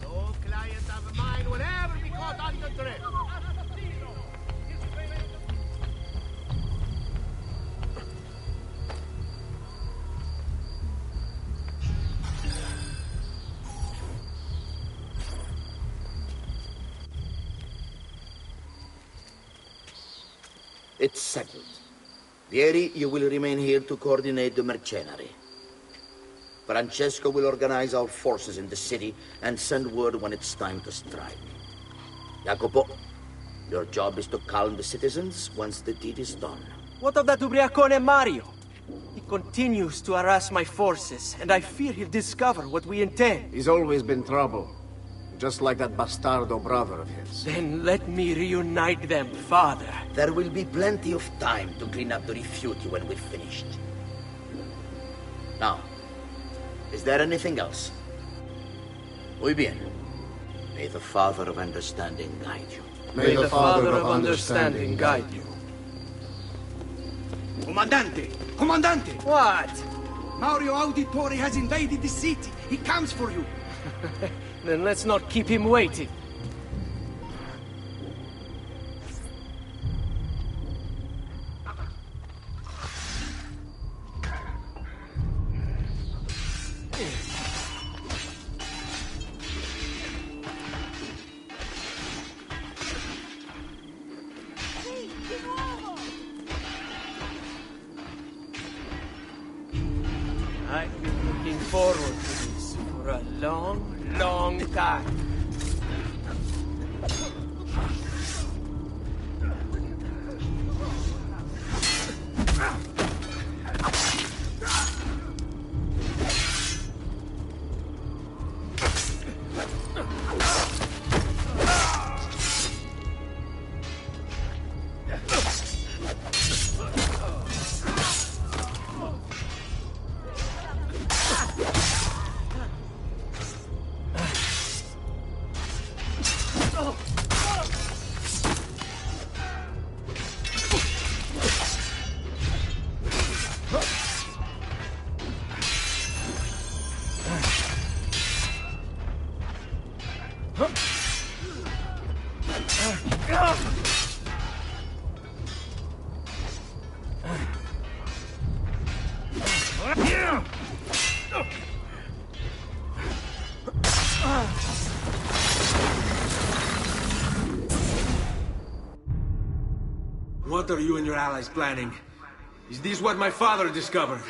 No client of mine will ever be caught on the trip. It's settled. Vieri, you will remain here to coordinate the mercenary. Francesco will organize our forces in the city and send word when it's time to strike. Jacopo, your job is to calm the citizens once the deed is done. What of that ubriacone Mario? He continues to harass my forces, and I fear he'll discover what we intend. He's always been trouble. Just like that bastardo brother of his. Then let me reunite them, father. There will be plenty of time to clean up the refuge when we're finished. Now, is there anything else? Muy bien. May the Father of Understanding guide you. May the Father of Understanding guide you. Comandante! Comandante! What? Mario Auditore has invaded the city. He comes for you. Then let's not keep him waiting. I've been looking forward to this for a long time. What are you and your allies planning? Is this what my father discovered?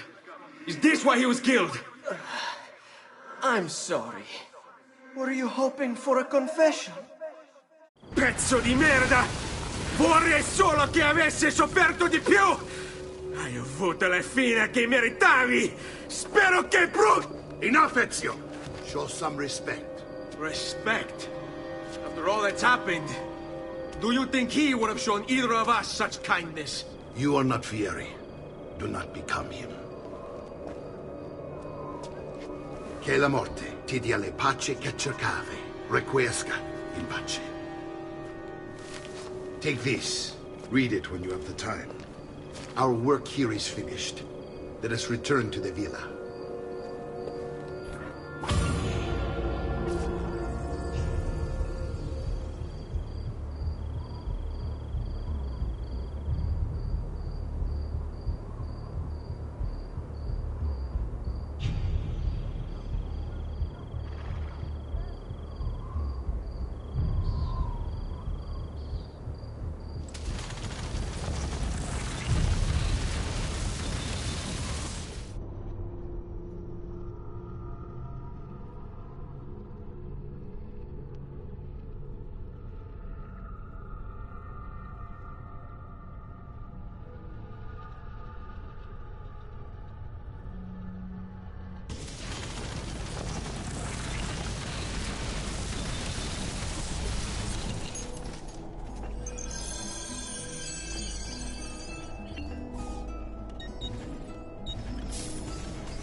Is this why he was killed? I'm sorry. Were you hoping for a confession? Pezzo di merda! Vorrei solo che avessi sofferto di più! Hai avuto la fine che meritavi! Spero che Enough, Ezio! Show some respect. Respect? After all that's happened, do you think he would have shown either of us such kindness? You are not Fieri. Do not become him. Che la morte ti dia le pace che cercavi. Requiesca in pace. Take this. Read it when you have the time. Our work here is finished. Let us return to the villa.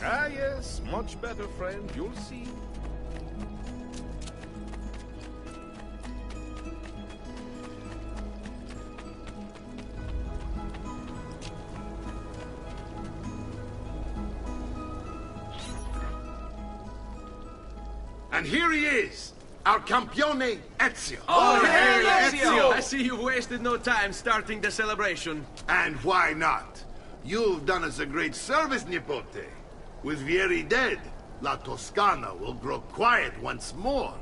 Ah, yes, much better, friend. You'll see. And here he is, our campione Ezio. Oh, hey, Ezio! I see you've wasted no time starting the celebration. And why not? You've done us a great service, Nipote. With Vieri dead, La Toscana will grow quiet once more.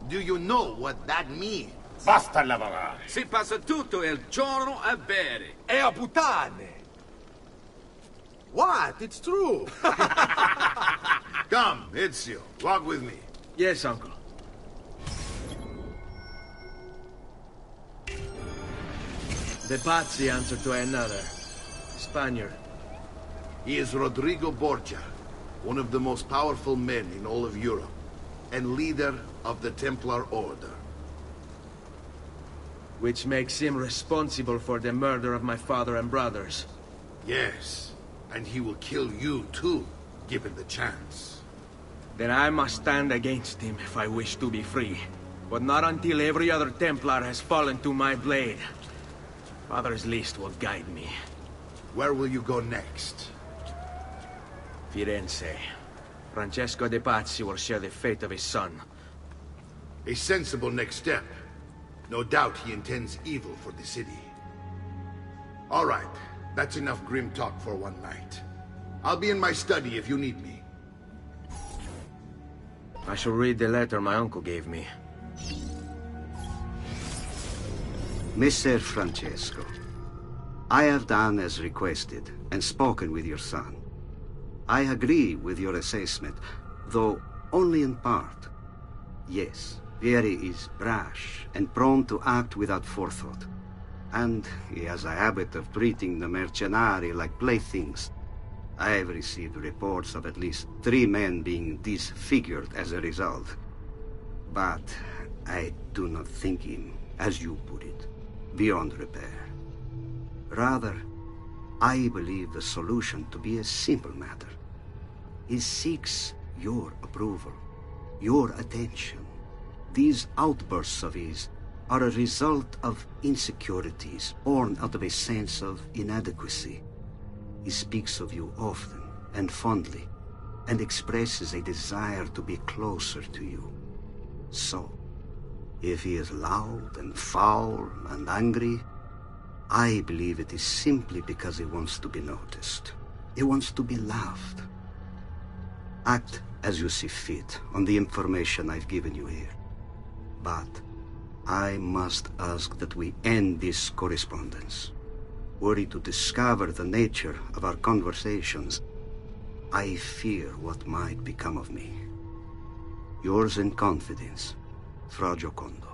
Do you know what that means? Basta lavorare. Si passa tutto il giorno a bere. E a puttane! What? It's true! Come, Ezio, walk with me. Yes, uncle. The Pazzi answer to another. Spaniard. He is Rodrigo Borgia, one of the most powerful men in all of Europe, and leader of the Templar Order. Which makes him responsible for the murder of my father and brothers. Yes, and he will kill you too, given the chance. Then I must stand against him if I wish to be free. But not until every other Templar has fallen to my blade. Father's list will guide me. Where will you go next? Firenze. Francesco de Pazzi will share the fate of his son. A sensible next step. No doubt he intends evil for the city. All right, that's enough grim talk for one night. I'll be in my study if you need me. I shall read the letter my uncle gave me. Messer Francesco, I have done as requested and spoken with your son. I agree with your assessment, though only in part. Yes, Vieri is brash and prone to act without forethought. And he has a habit of treating the mercenari like playthings. I have received reports of at least 3 men being disfigured as a result. But I do not think him, as you put it, beyond repair. Rather, I believe the solution to be a simple matter. He seeks your approval, your attention. These outbursts of his are a result of insecurities born out of a sense of inadequacy. He speaks of you often and fondly, and expresses a desire to be closer to you. So, if he is loud and foul and angry, I believe it is simply because he wants to be noticed. He wants to be loved. Act as you see fit on the information I've given you here. But I must ask that we end this correspondence. Were he to discover the nature of our conversations, I fear what might become of me. Yours in confidence, Fra Giocondo.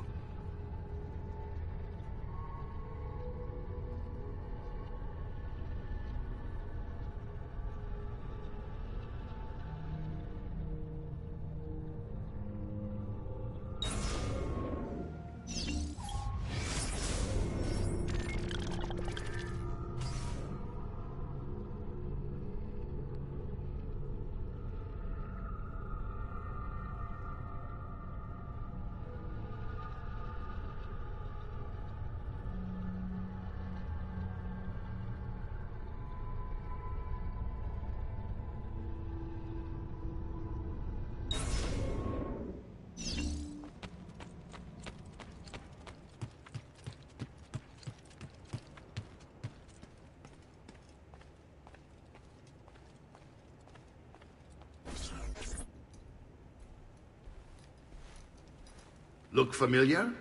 Look familiar?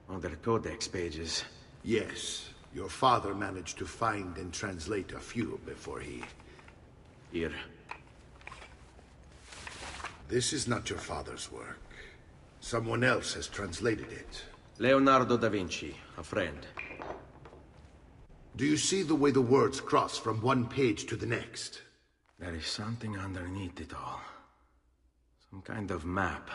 On their codex pages. Yes. Your father managed to find and translate a few before he... Here. This is not your father's work. Someone else has translated it. Leonardo da Vinci, a friend. Do you see the way the words cross from one page to the next? There is something underneath it all. Some kind of map.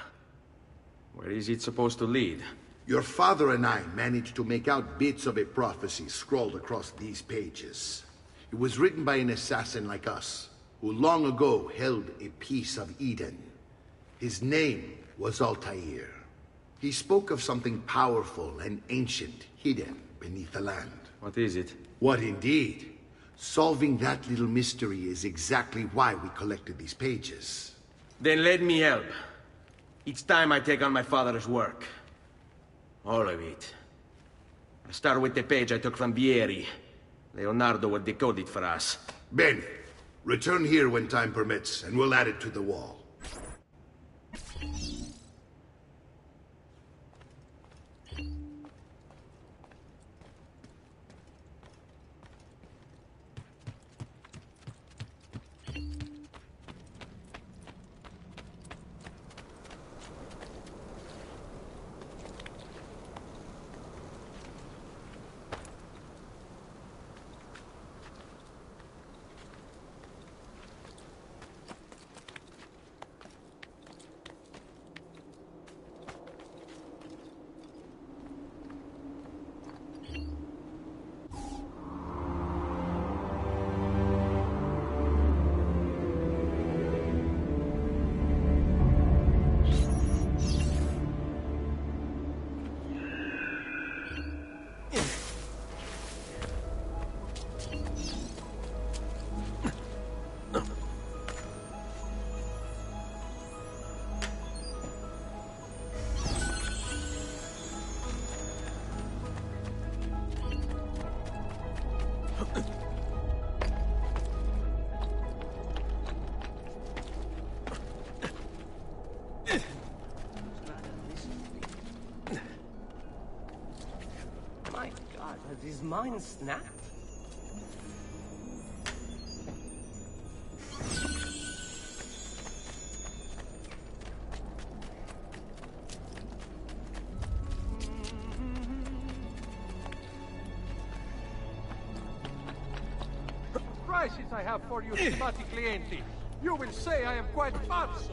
Where is it supposed to lead? Your father and I managed to make out bits of a prophecy scrawled across these pages. It was written by an assassin like us, who long ago held a piece of Eden. His name was Altair. He spoke of something powerful and ancient hidden beneath the land. What is it? What indeed? Solving that little mystery is exactly why we collected these pages. Then let me help. It's time I take on my father's work. All of it. I'll start with the page I took from Vieri. Leonardo will decode it for us. Bene. Return here when time permits, and we'll add it to the wall. My God, has his mind snapped? Prices I have for you, stimati clienti. You will say I am quite pazzo.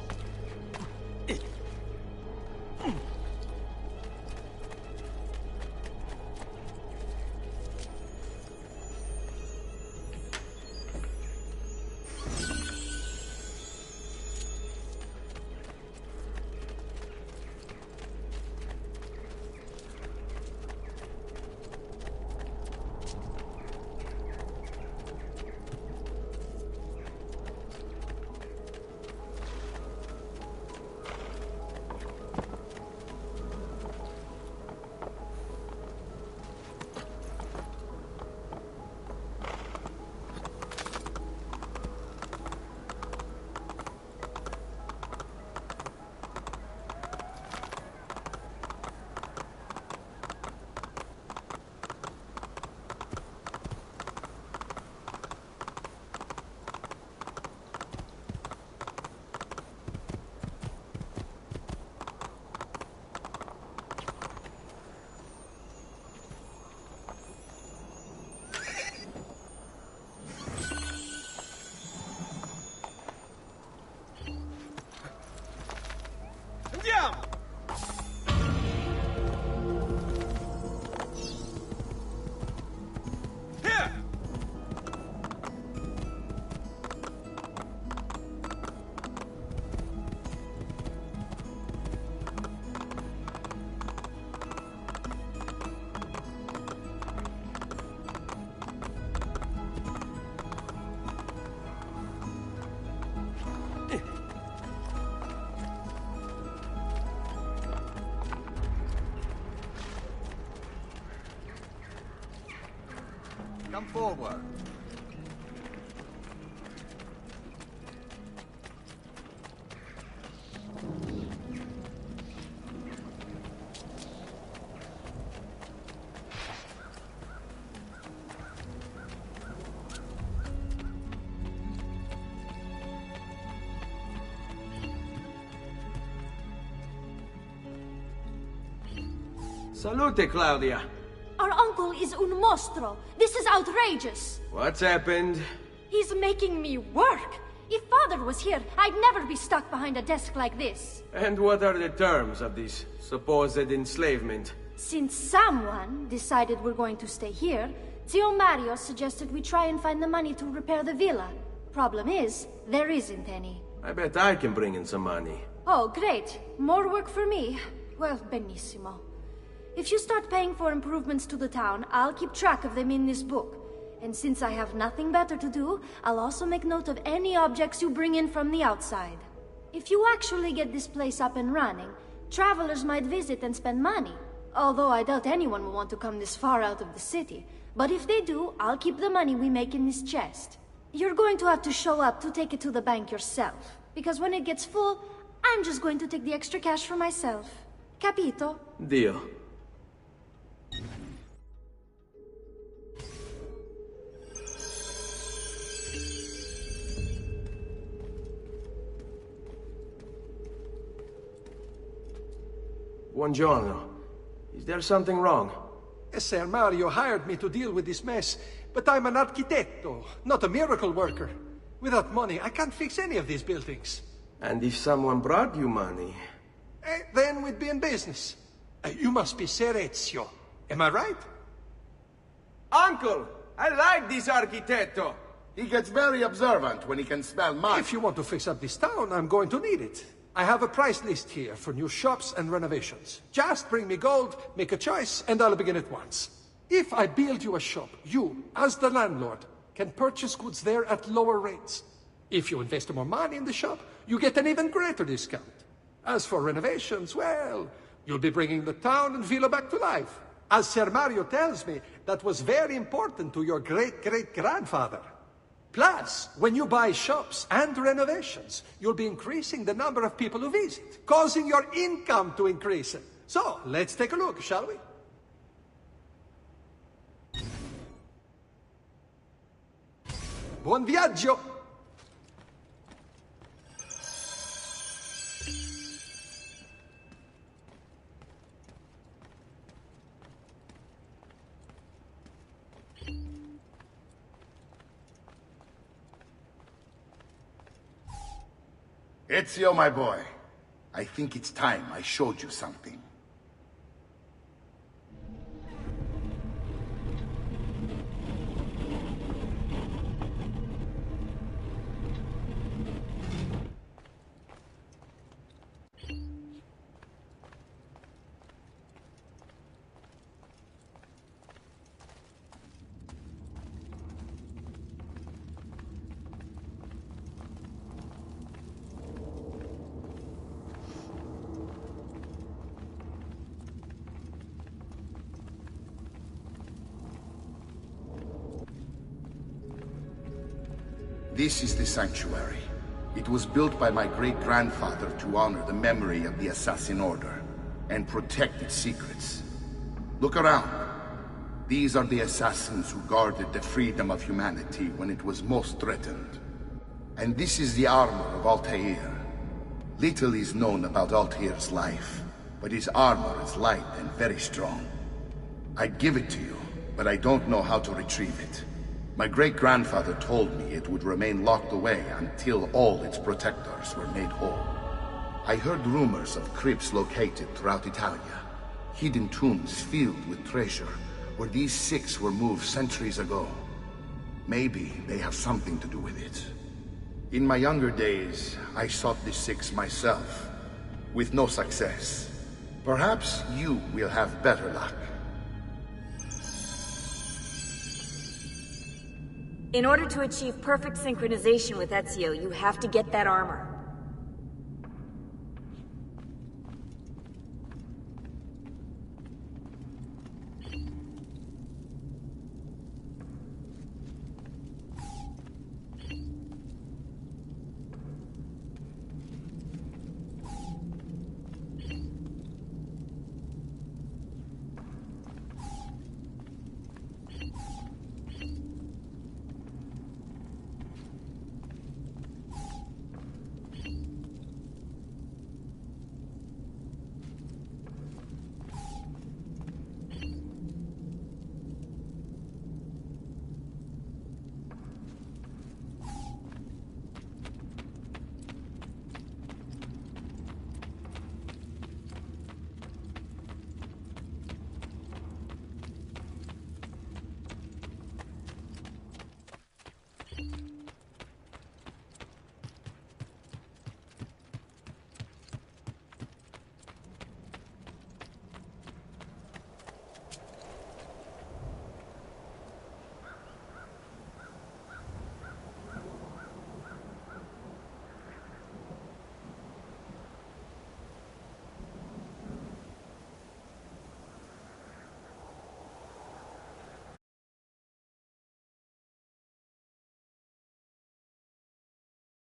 come forward. Salute, Claudia. Our uncle is un mostro. This is outrageous. What's happened? He's making me work. If Father was here, I'd never be stuck behind a desk like this. And what are the terms of this supposed enslavement? Since someone decided we're going to stay here, Zio Mario suggested we try and find the money to repair the villa. Problem is, there isn't any. I bet I can bring in some money. Oh, great. More work for me. Well, benissimo. If you start paying for improvements to the town, I'll keep track of them in this book. And since I have nothing better to do, I'll also make note of any objects you bring in from the outside. If you actually get this place up and running, travelers might visit and spend money. Although I doubt anyone will want to come this far out of the city. But if they do, I'll keep the money we make in this chest. You're going to have to show up to take it to the bank yourself. Because when it gets full, I'm just going to take the extra cash for myself. Capito? Deal. Buongiorno. Is there something wrong? Ser Mario hired me to deal with this mess, but I'm an architetto, not a miracle worker. Without money, I can't fix any of these buildings. And if someone brought you money? Then we'd be in business. You must be Ser EZIO. Am I right? Uncle! I like this architetto! He gets very observant when he can smell money. If you want to fix up this town, I'm going to need it. I have a price list here for new shops and renovations. Just bring me gold, make a choice, and I'll begin at once. If I build you a shop, you, as the landlord, can purchase goods there at lower rates. If you invest more money in the shop, you get an even greater discount. As for renovations, well, you'll be bringing the town and villa back to life. As Ser Mario tells me, that was very important to your great-great-grandfather. Plus, when you buy shops and renovations, you'll be increasing the number of people who visit, causing your income to increase. So, let's take a look, shall we? Buon viaggio! Ezio, my boy, I think it's time I showed you something. This is the sanctuary. It was built by my great-grandfather to honor the memory of the Assassin Order and protect its secrets. Look around. These are the assassins who guarded the freedom of humanity when it was most threatened. And this is the armor of Altair. Little is known about Altair's life, but his armor is light and very strong. I'd give it to you, but I don't know how to retrieve it. My great-grandfather told me it would remain locked away until all its protectors were made whole. I heard rumors of crypts located throughout Italia, hidden tombs filled with treasure, where these six were moved centuries ago. Maybe they have something to do with it. In my younger days, I sought the six myself, with no success. Perhaps you will have better luck. In order to achieve perfect synchronization with Ezio, you have to get that armor.